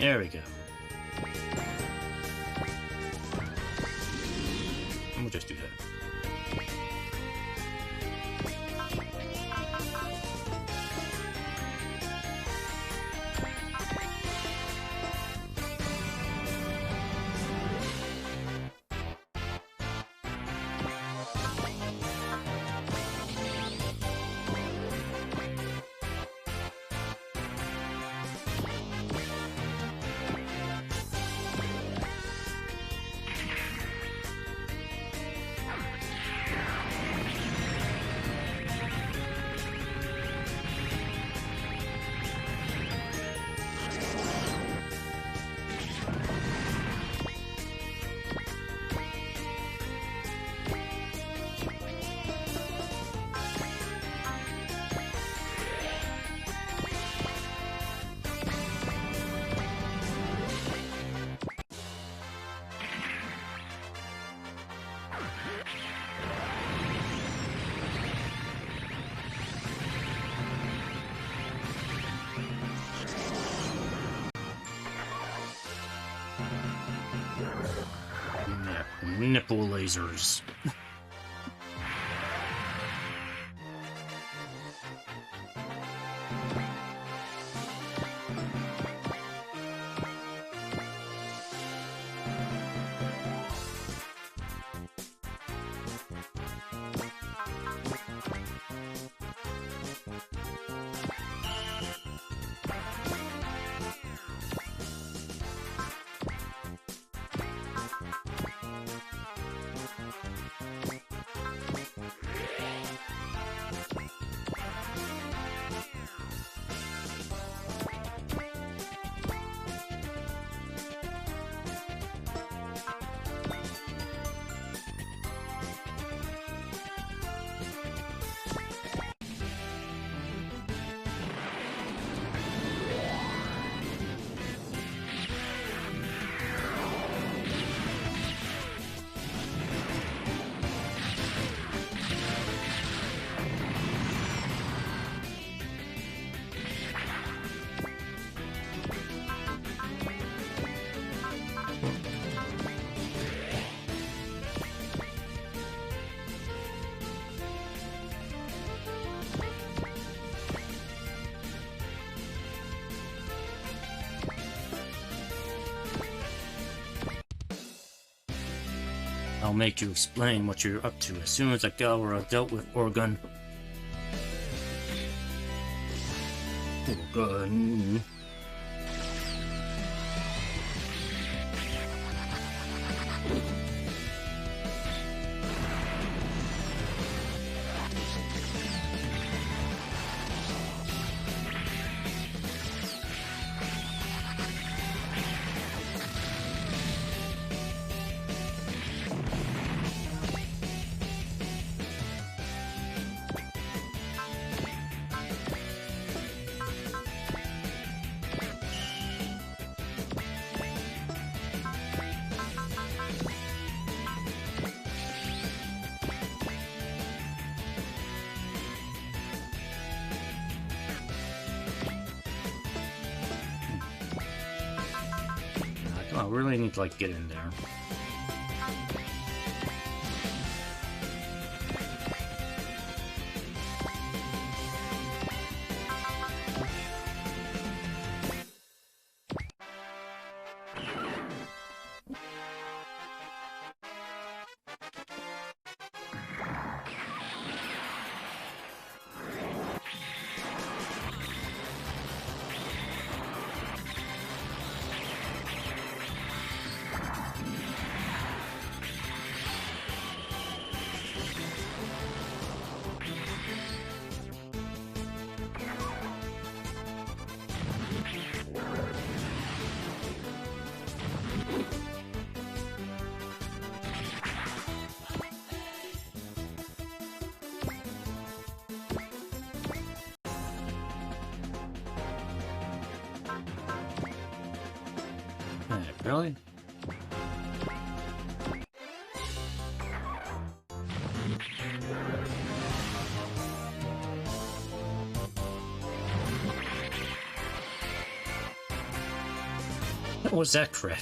S1: There we go. We'll just do that. Nipple lasers. make you explain what you're up to as soon as Galra dealt with Orgun. Orgun. I really need to, like, get in there. Really? What was that crap?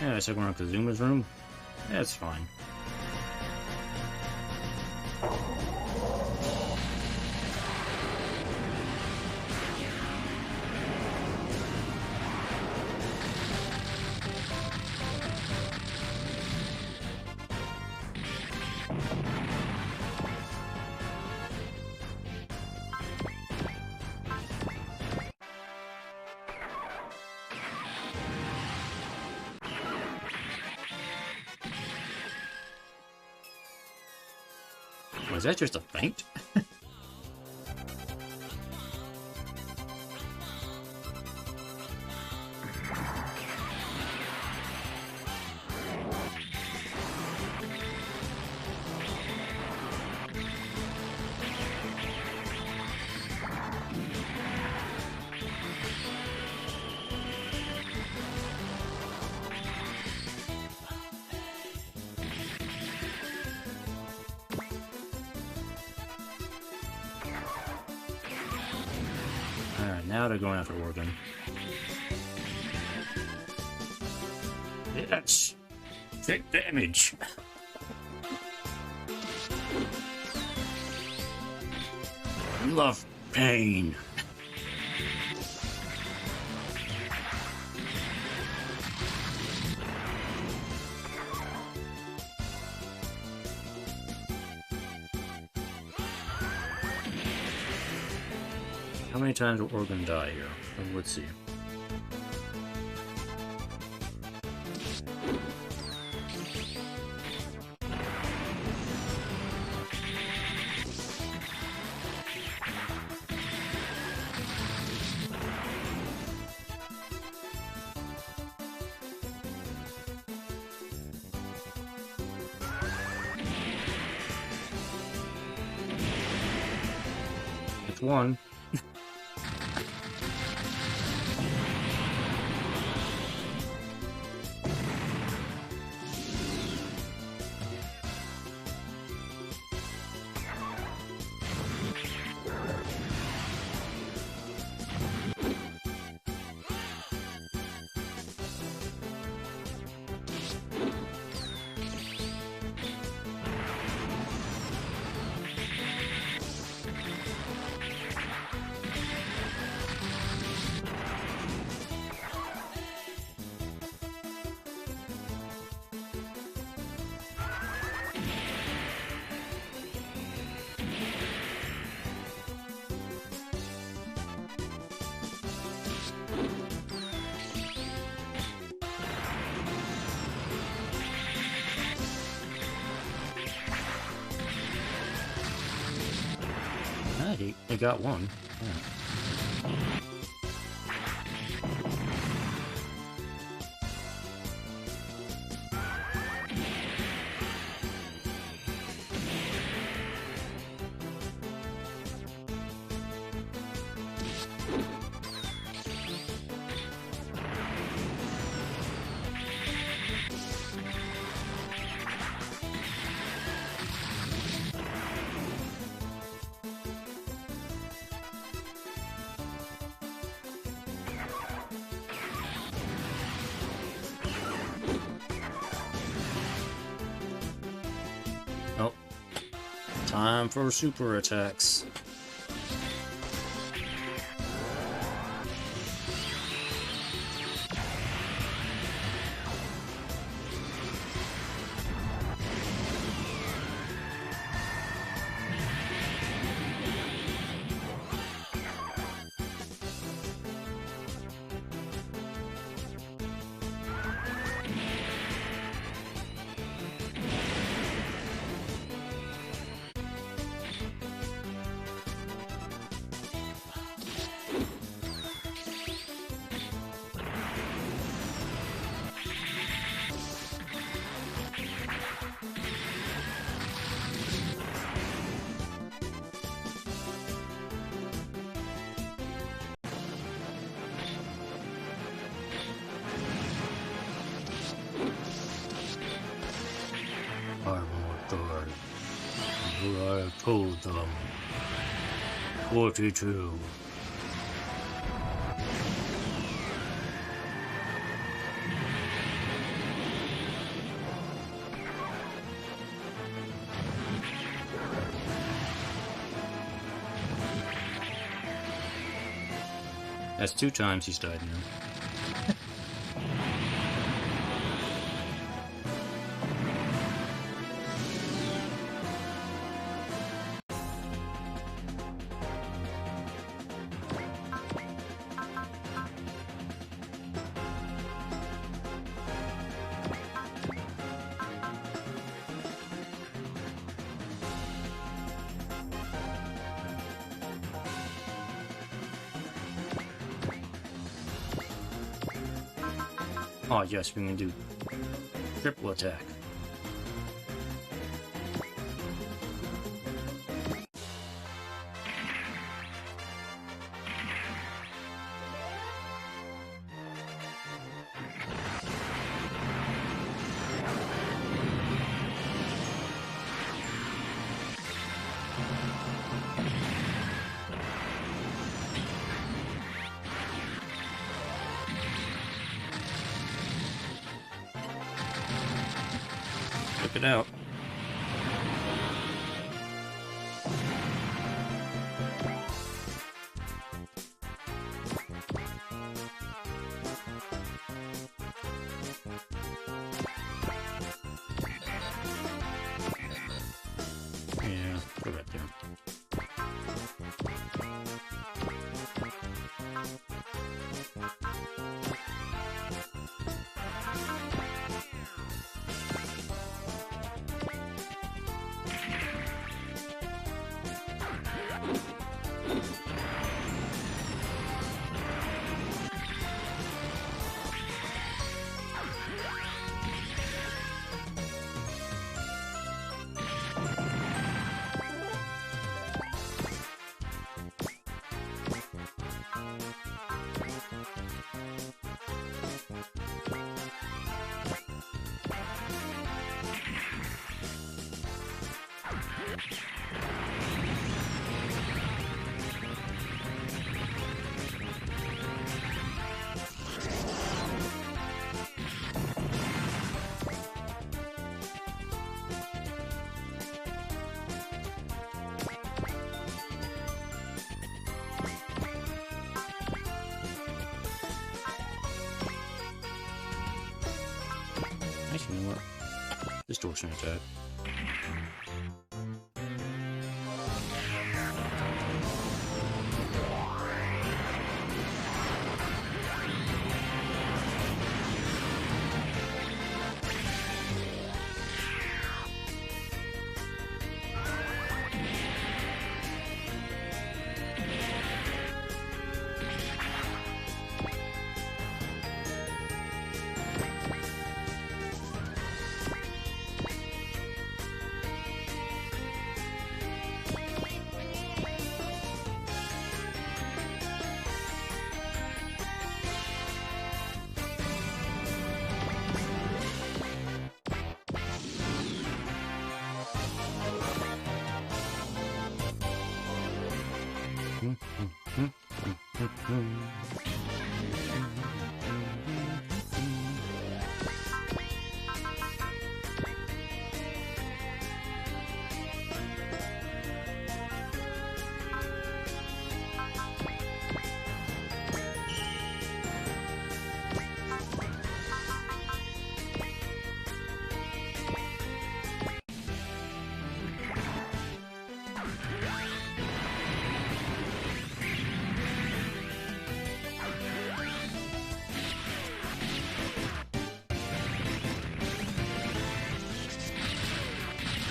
S1: Yeah, I took one up to Zuma's room. That's fine. Was that just a feint? Now they're going after Organ. Yes! Take damage! Love pain! How many times will Organ die here? Let's see. with one. They got one. Yeah. Oh, time for super attacks. I told them. 42. That's 2 times he's died now. Oh yes, we can do triple attack. Check it out. Yeah, go right there. Actually, you know what? Distortion attack.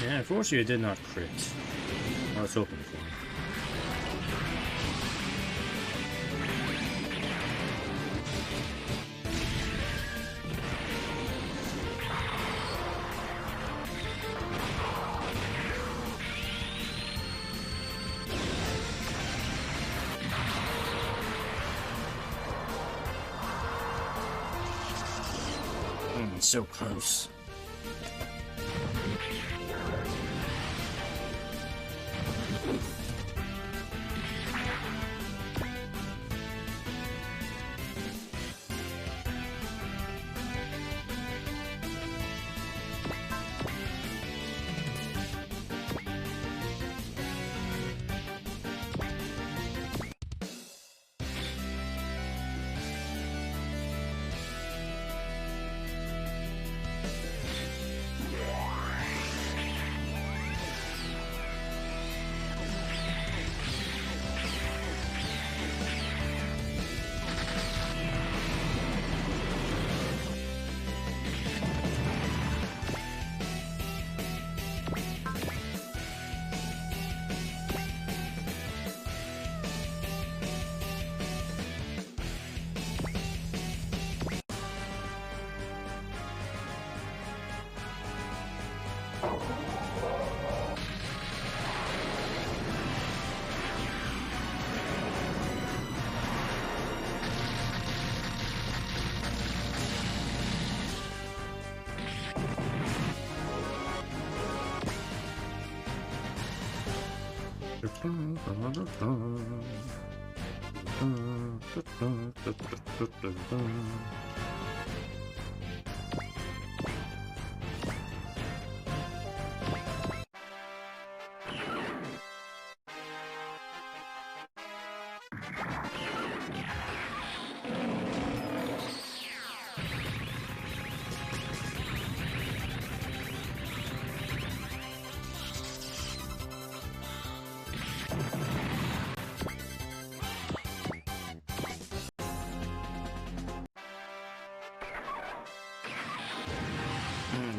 S1: Yeah, unfortunately it did not crit. I was hoping for. So close.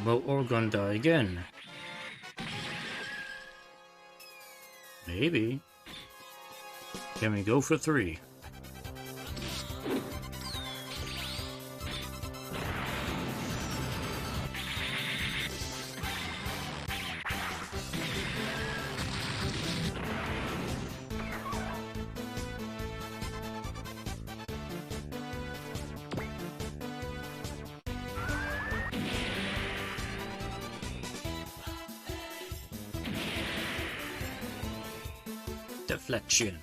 S1: Will Orgon die again? Maybe. Can we go for 3? reflection.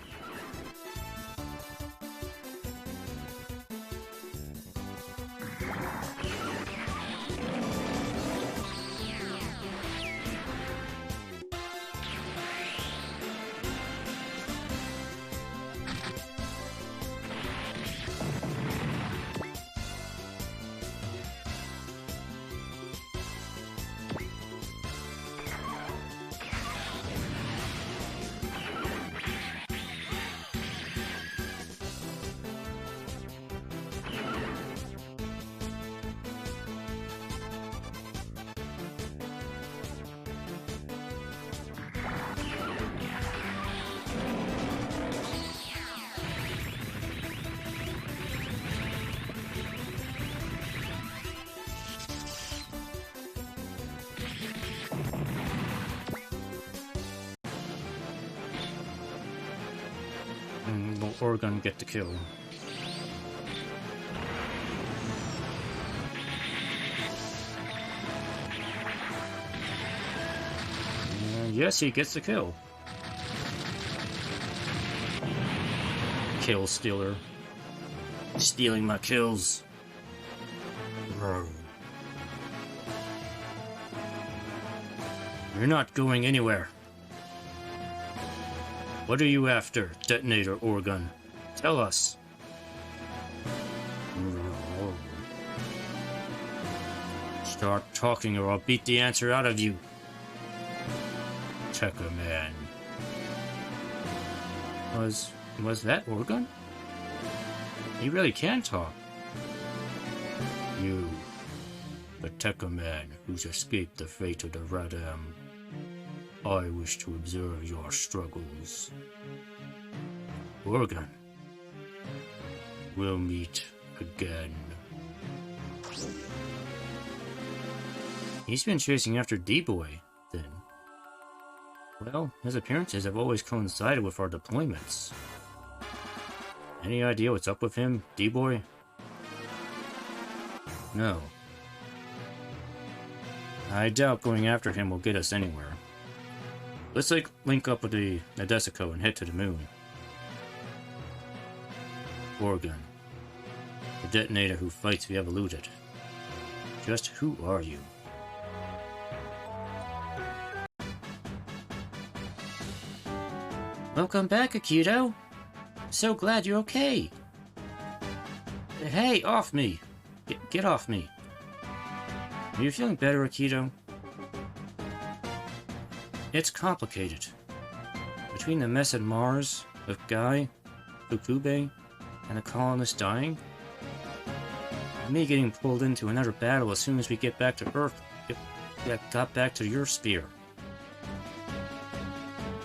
S1: Will Oregon get the kill? Yes, he gets the kill. Kill stealer. Stealing my kills. Roar. You're not going anywhere. What are you after, Detonator Orgun? Tell us. Start talking or I'll beat the answer out of you. Checker man. Was that Orgun? He really can talk. You, the Tekker man who's escaped the fate of the Radam. I wish to observe your struggles. Orgun. We'll meet again. He's been chasing after D-Boy, then. Well, his appearances have always coincided with our deployments. Any idea what's up with him, D-Boy? No. I doubt going after him will get us anywhere. Let's link up with the Nadesico and head to the moon. Orgun. The detonator who fights we have eluded. Just who are you? Welcome back, Akito. So glad you're okay. Hey, off me! Get off me. Are you feeling better, Akito? It's complicated. Between the mess at Mars, with Guy, Fukube, and the colonists dying, and me getting pulled into another battle as soon as we get back to Earth, got back to your sphere.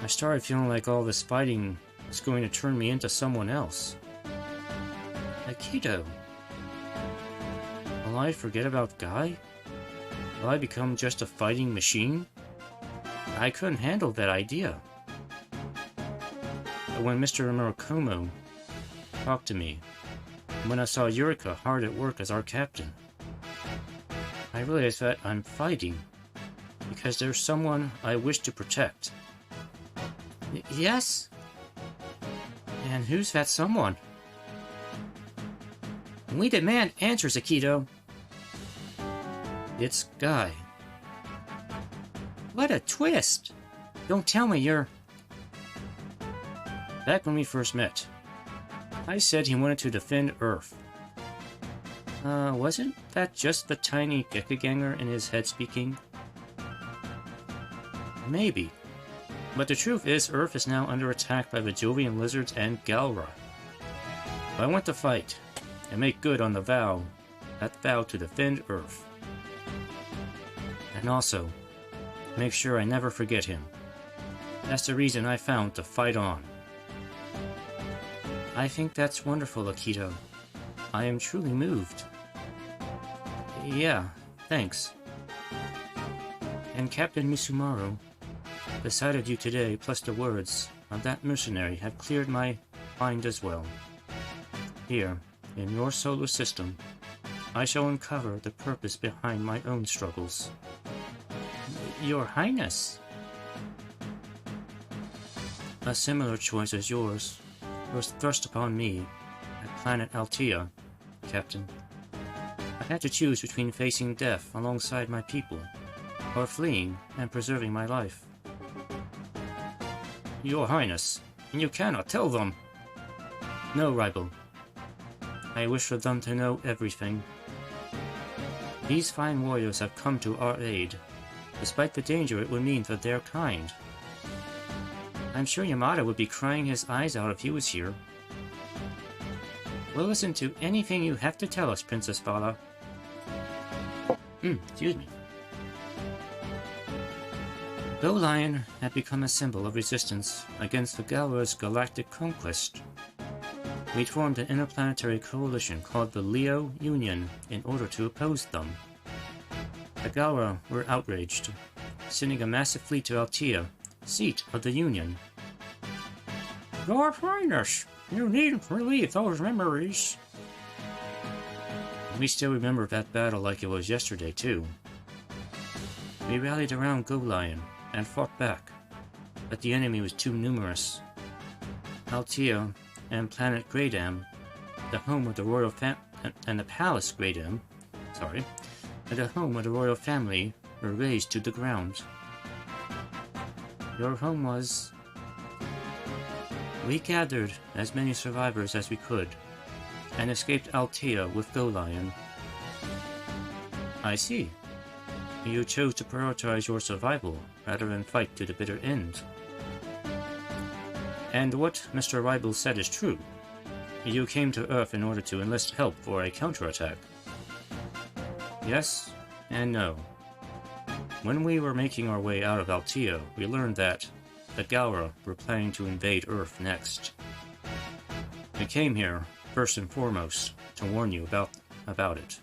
S1: I started feeling like all this fighting is going to turn me into someone else. Akito. Will I forget about Guy? Will I become just a fighting machine? I couldn't handle that idea. But when Mr. Murakumo talked to me, and when I saw Yurika hard at work as our captain, I realized that I'm fighting because there's someone I wish to protect. Yes? And who's that someone? We demand answers, Akito. It's Guy. What a twist! Don't tell me you're... Back when we first met, I said he wanted to defend Earth. Wasn't that just the tiny Gekaganger in his head speaking? Maybe. But the truth is, Earth is now under attack by the Jovian lizards and Galra. I want to fight, and make good on the vow, that vow to defend Earth. And also, make sure I never forget him. That's the reason I found to fight on. I think that's wonderful, Akito. I am truly moved. Yeah, thanks. And Captain Misumaru, the sight of you today, plus the words of that mercenary, have cleared my mind as well. Here, in your solar system, I shall uncover the purpose behind my own struggles. Your Highness! A similar choice as yours was thrust upon me at planet Altea, Captain. I had to choose between facing death alongside my people, or fleeing and preserving my life. Your Highness, you cannot tell them. No, Rival. I wish for them to know everything. These fine warriors have come to our aid, despite the danger it would mean for their kind. I'm sure Yamada would be crying his eyes out if he was here. We'll listen to anything you have to tell us, Princess Vala. Excuse me. Go Lion had become a symbol of resistance against the Galra's galactic conquest. We'd formed an interplanetary coalition called the Leo Union in order to oppose them. The Galra were outraged, sending a massive fleet to Altea, seat of the Union. Your Highness, you needn't relieve those memories. We still remember that battle like it was yesterday, too. We rallied around Go Lion and fought back, but the enemy was too numerous. Altea and Planet Greydam, the home of the royal and the Palace Greydam, and the home of the royal family, were razed to the ground. Your home was... We gathered as many survivors as we could, and escaped Altea with Go Lion. I see. You chose to prioritize your survival rather than fight to the bitter end. And what Mr. Rival said is true. You came to Earth in order to enlist help for a counterattack. Yes and no. When we were making our way out of Altea, we learned that the Galra were planning to invade Earth next. We came here, first and foremost, to warn you about it.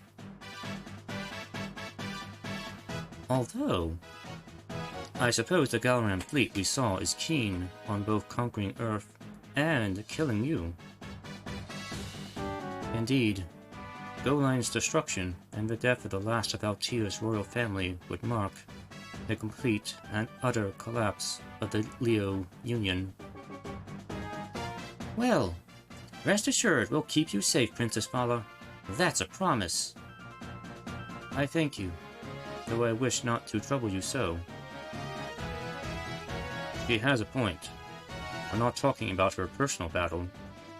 S1: Although, I suppose the Galran fleet we saw is keen on both conquering Earth and killing you. Indeed, Go Lion's destruction and the death of the last of Altea's royal family would mark the complete and utter collapse of the Leo Union. Well, rest assured we'll keep you safe, Princess Vala. That's a promise. I thank you, though I wish not to trouble you so. She has a point. We're not talking about her personal battle,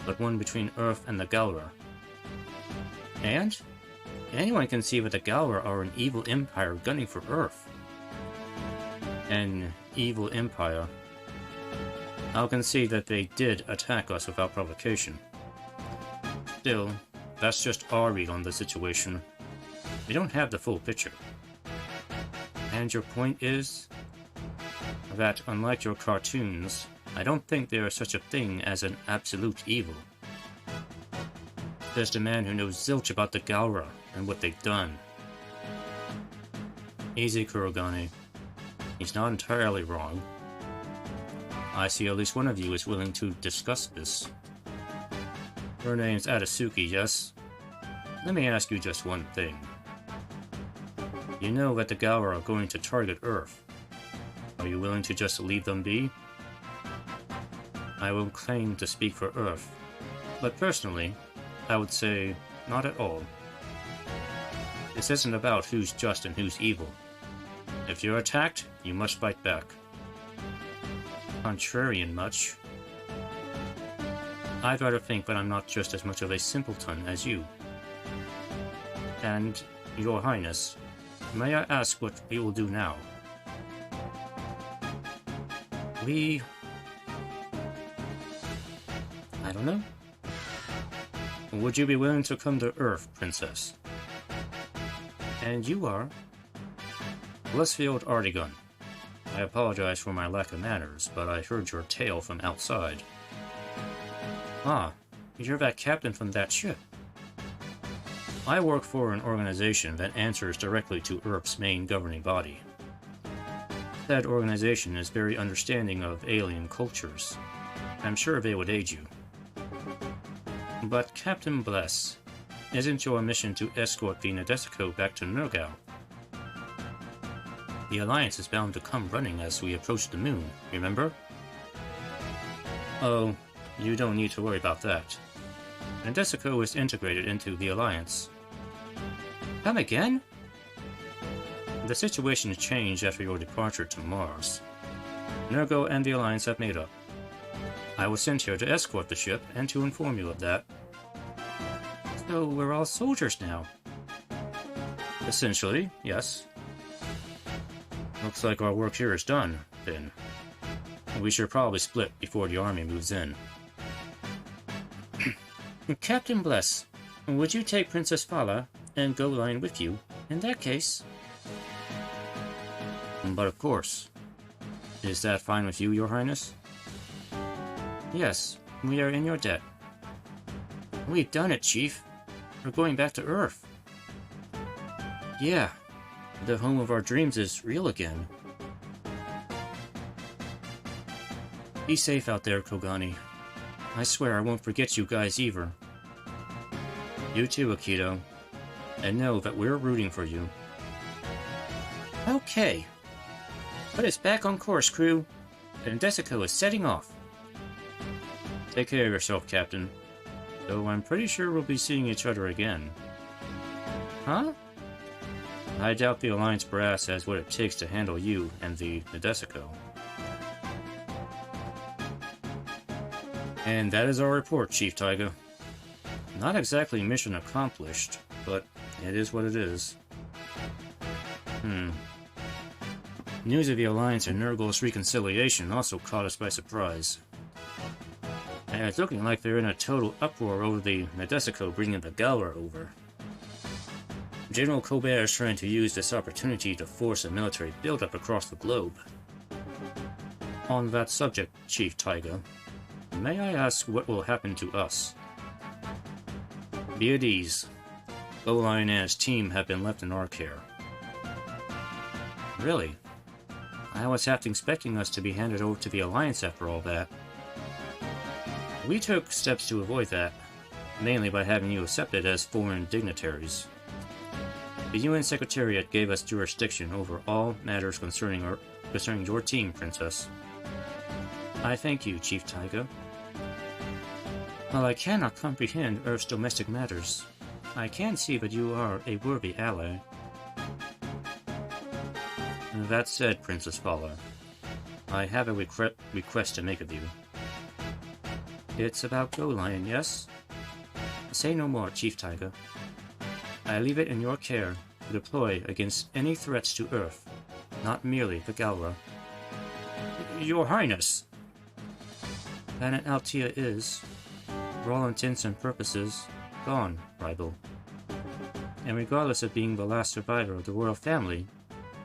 S1: but one between Earth and the Galra. And anyone can see that the Galra are an evil empire gunning for Earth. An evil empire. I'll concede that they did attack us without provocation. Still, that's just our read on the situation. We don't have the full picture. And your point is that, unlike your cartoons, I don't think there is such a thing as an absolute evil. Just a man who knows zilch about the Galra and what they've done. Easy, Kurogane. He's not entirely wrong. I see at least one of you is willing to discuss this. Your name's Nadesico, yes? Let me ask you just one thing. You know that the Galra are going to target Earth. Are you willing to just leave them be? I will claim to speak for Earth, but personally, I would say not at all. This isn't about who's just and who's evil. If you're attacked, you must fight back. Contrarian much. I'd rather think that I'm not just as much of a simpleton as you. And, Your Highness, may I ask what we will do now? I don't know. Would you be willing to come to Earth, Princess? And you are? Blissfield Artigun. I apologize for my lack of manners, but I heard your tale from outside. Ah, you're that captain from that ship. I work for an organization that answers directly to Earth's main governing body. That organization is very understanding of alien cultures. I'm sure they would aid you. But Captain Bless, isn't your mission to escort the Nadesico back to Nergau? The Alliance is bound to come running as we approach the moon, remember? Oh, you don't need to worry about that. Nadesico is integrated into the Alliance. Come again? The situation changed after your departure to Mars. Nergo and the Alliance have made up. I was sent here to escort the ship and to inform you of that. So we're all soldiers now? Essentially, yes. Looks like our work here is done, then. We should probably split before the army moves in. Captain Bless, would you take Princess Fala and Go-Line with you, in that case? But of course. Is that fine with you, Your Highness? Yes, we are in your debt. We've done it, Chief. We're going back to Earth. Yeah, the home of our dreams is real again. Be safe out there, Kogani. I swear I won't forget you guys either. You too, Akito. And know that we're rooting for you. Okay. Put us back on course, crew. Nadesico is setting off. Take care of yourself, Captain. Though I'm pretty sure we'll be seeing each other again. Huh? I doubt the Alliance brass has what it takes to handle you and the Nadesico. And that is our report, Chief Taiga. Not exactly mission accomplished, but it is what it is. News of the Alliance and Nurgle's reconciliation also caught us by surprise. And it's looking like they're in a total uproar over the Nadesico bringing the Galra over. General Colbert is trying to use this opportunity to force a military buildup across the globe. On that subject, Chief Taiga, may I ask what will happen to us? Be at ease. Go-Line and his team have been left in our care. Really? I was half expecting us to be handed over to the Alliance after all that. We took steps to avoid that, mainly by having you accepted as foreign dignitaries. The UN Secretariat gave us jurisdiction over all matters concerning your team, Princess. I thank you, Chief Taiga. While I cannot comprehend Earth's domestic matters, I can see that you are a worthy ally. That said, Princess Fala, I have a request to make of you. It's about Go-Line, yes? Say no more, Chief Taiga. I leave it in your care to deploy against any threats to Earth, not merely the Galra. Your Highness! Planet Altea is, for all intents and purposes, gone, rival. And regardless of being the last survivor of the royal family,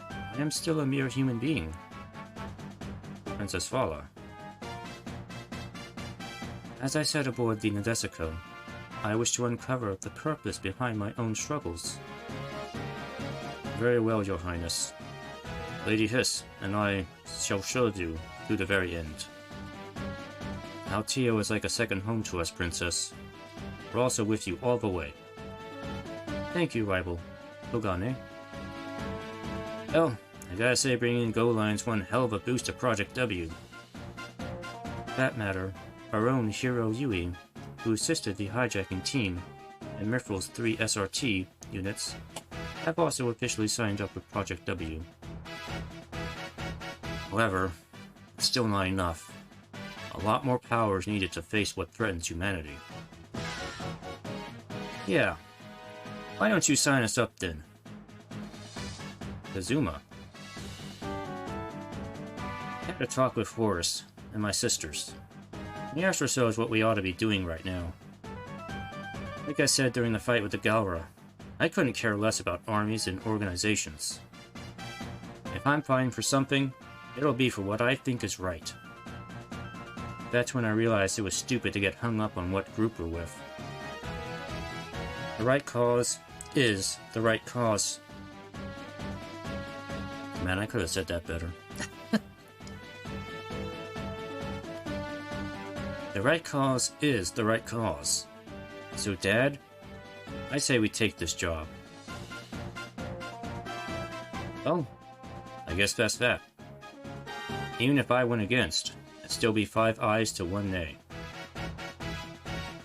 S1: I am still a mere human being. Princess Fala. As I said aboard the Nadesico, I wish to uncover the purpose behind my own struggles. Very well, Your Highness. Lady Hiss and I shall show you to the very end. Altea is like a second home to us, Princess. We're also with you all the way. Thank you, rival. Kogane. Well, I gotta say bringing Go-Line's one hell of a boost to Project W. For that matter, our own Hiro Yui, who assisted the hijacking team, and Mifril's 3 SRT units, have also officially signed up with Project W. However, it's still not enough. A lot more power is needed to face what threatens humanity. Yeah, why don't you sign us up then? Kazuma. I had a talk with Forrest and my sisters. We asked ourselves what we ought to be doing right now. Like I said during the fight with the Galra, I couldn't care less about armies and organizations. If I'm fighting for something, it'll be for what I think is right. That's when I realized it was stupid to get hung up on what group we're with. The right cause is the right cause. Man, I could have said that better. The right cause is the right cause. So, Dad, I say we take this job. Well, I guess that's that. Even if I went against, still be 5 ayes to 1 nay.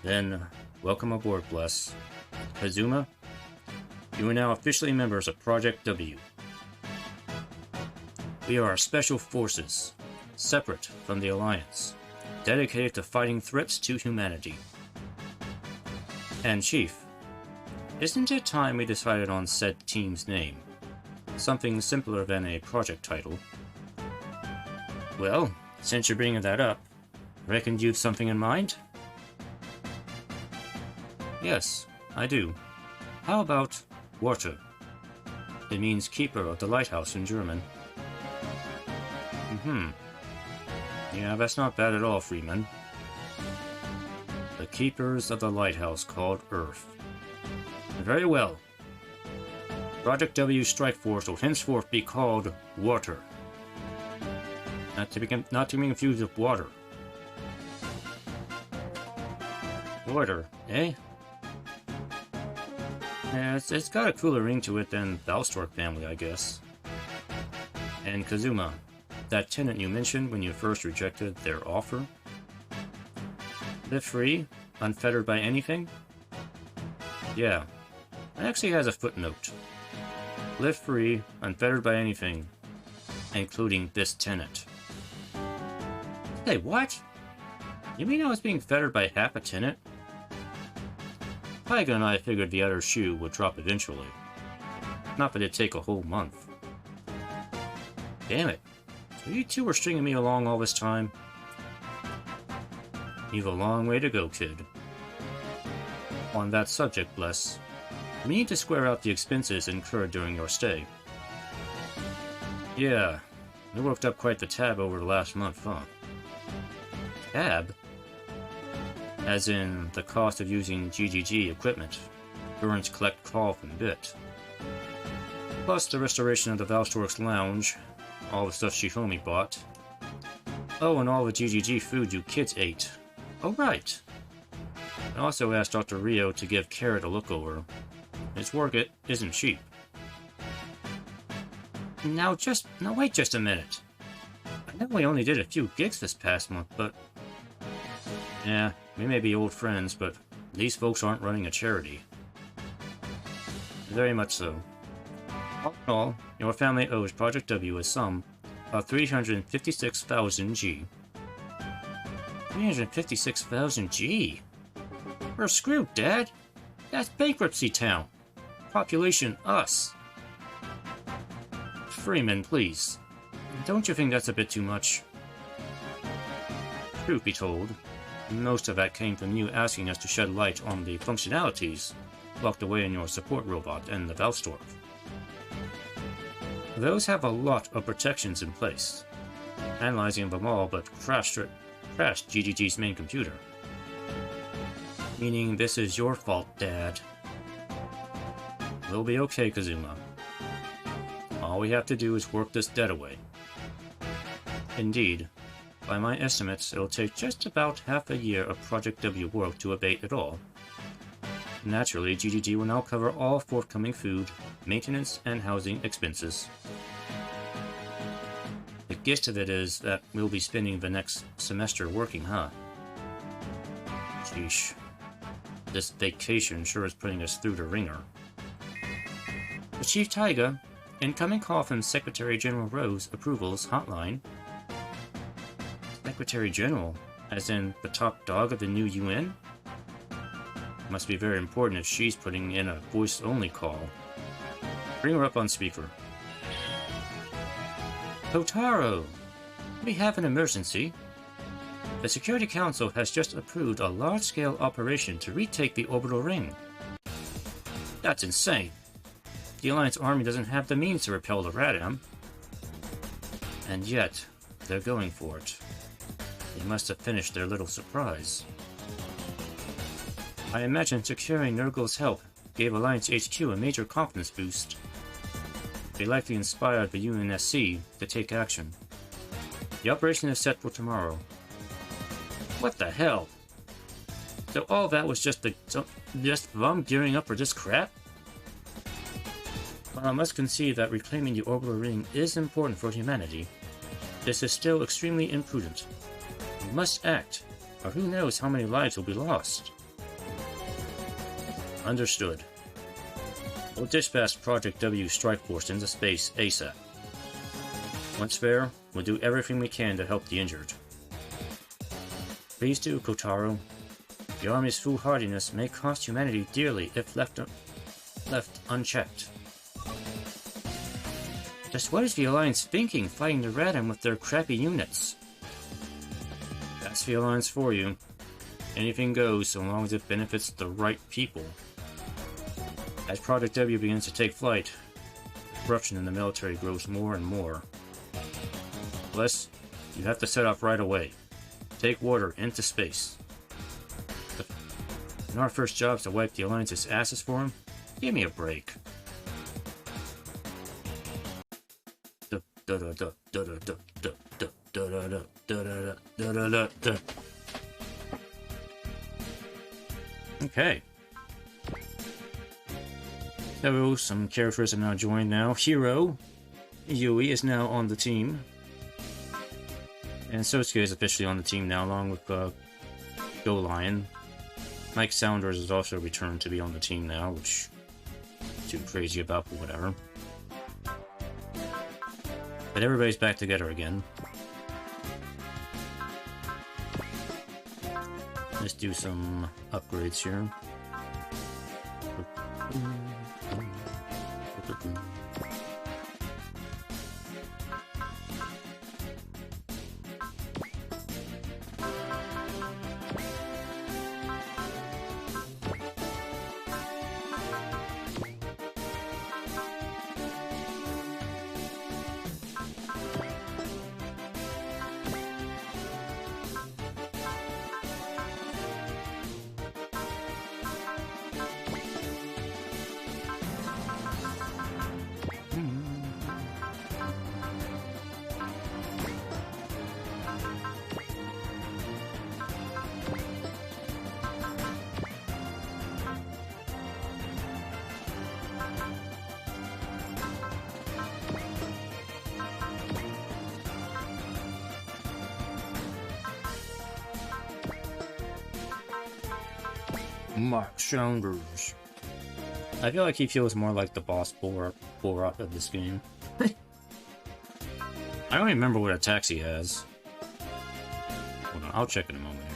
S1: Then, welcome aboard, Bless. Kazuma, you are now officially members of Project W. We are special forces, separate from the Alliance, dedicated to fighting threats to humanity. And Chief, isn't it time we decided on said team's name? Something simpler than a project title. Well, since you're bringing that up, reckon you've something in mind? Yes, I do. How about Wärter? It means keeper of the lighthouse in German. Yeah, that's not bad at all, Freeman. The keepers of the lighthouse called Earth. Very well. Project W Strike Force will henceforth be called Wärter. Not to be confused with water. Wärter, eh? Yeah, it's got a cooler ring to it than Valstork family, I guess. And Kazuma, that tenant you mentioned when you first rejected their offer? Live free, unfettered by anything? Yeah, it actually has a footnote. Live free, unfettered by anything, including this tenant. Hey, what? You mean I was being fettered by half a tenant? Taiga and I figured the other shoe would drop eventually. Not that it'd take a whole month. Damn it. So you two were stringing me along all this time? You've a long way to go, kid. On that subject, Bless, we need to square out the expenses incurred during your stay. Yeah, we worked up quite the tab over the last month, huh? Tab? As in, the cost of using GGG equipment, Burns Collect Call and Bit. Plus the restoration of the Valstork's lounge, all the stuff Shihome bought. Oh, and all the GGG food you kids ate. Oh, right. I also asked Dr. Rio to give Carrot a look over. His work isn't cheap. Now wait just a minute. I know we only did a few gigs this past month, but... Yeah, we may be old friends, but these folks aren't running a charity. Very much so. All in all, your family owes Project W a sum of 356,000 G. 356,000 G? We're screwed, Dad. That's bankruptcy town. Population us. Freeman, please. Don't you think that's a bit too much? Truth be told, most of that came from you asking us to shed light on the functionalities locked away in your support robot and the Valstork. Those have a lot of protections in place, analyzing them all but crashed GGG's main computer. Meaning this is your fault, Dad. We'll be okay, Kazuma. All we have to do is work this debt away. Indeed, by my estimates, it'll take just about half a year of Project W work to abate it all. Naturally, GGG will now cover all forthcoming food, maintenance, and housing expenses. The gist of it is that we'll be spending the next semester working, huh? Sheesh. This vacation sure is putting us through the ringer. But Chief Taiga, incoming call from Secretary General Rose Approvals Hotline. Secretary General, as in the top dog of the new UN? Must be very important if she's putting in a voice-only call. Bring her up on speaker. Kotaro! We have an emergency. The Security Council has just approved a large-scale operation to retake the orbital ring. That's insane. The Alliance Army doesn't have the means to repel the Radam. And yet, they're going for it. They must have finished their little surprise. I imagine securing Nurgle's help gave Alliance HQ a major confidence boost. They likely inspired the UNSC to take action. The operation is set for tomorrow. What the hell? So all that was just them gearing up for this crap? While I must concede that reclaiming the orbital ring is important for humanity, this is still extremely imprudent. We must act, or who knows how many lives will be lost. Understood. We'll dispatch Project W Strike Force into space ASAP. Once there, we'll do everything we can to help the injured. Please do, Kotaro. The Army's foolhardiness may cost humanity dearly if left unchecked. Just what is the Alliance thinking fighting the Radham with their crappy units? That's the Alliance for you. Anything goes so long as it benefits the right people. As Project W begins to take flight, corruption in the military grows more and more. Bless, you have to set off right away. Take water into space. And our first job's to wipe the Alliance's asses for him? Give me a break. Okay. So, some characters have now joined now. Hiro Yui is now on the team. And Sosuke is officially on the team now, along with Go Lion. Mike Saunders has also returned to be on the team now, which I'm too crazy about, but whatever. But everybody's back together again. Let's do some upgrades here. Mark Saunders. I feel like he feels more like the boss Borat of this game. I don't even remember what attacks he has. Hold on, I'll check in a moment here.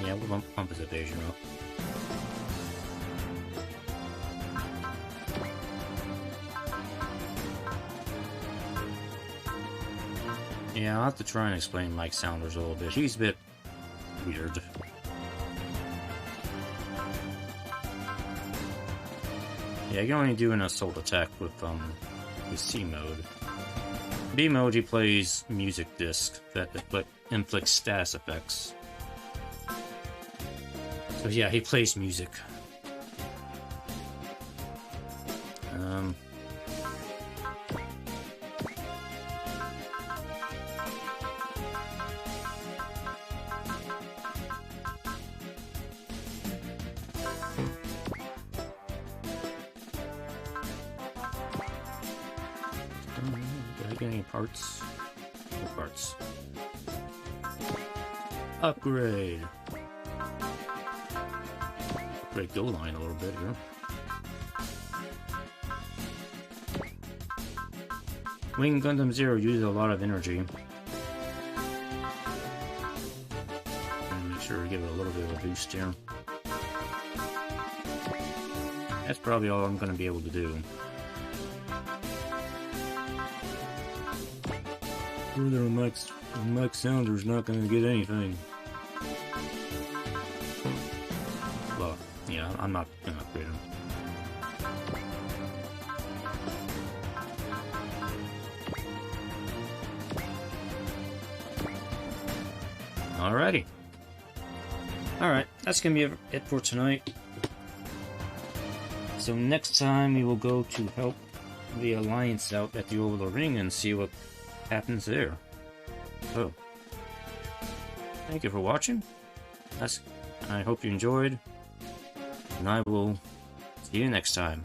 S1: Yeah, we'll bump his evasion up. Yeah, I'll have to try and explain Mike Saunders a little bit. He's a bit weird. Yeah, you can only do an assault attack with C mode. B mode, he plays music disc that inflicts status effects. So yeah, he plays music. Did I get any parts? No parts. Upgrade. Upgrade Go Line a little bit here. Wing Gundam Zero uses a lot of energy. And make sure to give it a little bit of a boost here. That's probably all I'm going to be able to do. Further, Mike Sounders not going to get anything. Well, yeah, I'm not going to upgrade him. Alrighty. Alright, that's going to be it for tonight. So next time we will go to help the Alliance out at the Orbital Ring and see what happens there. So, thank you for watching. I hope you enjoyed, and I will see you next time.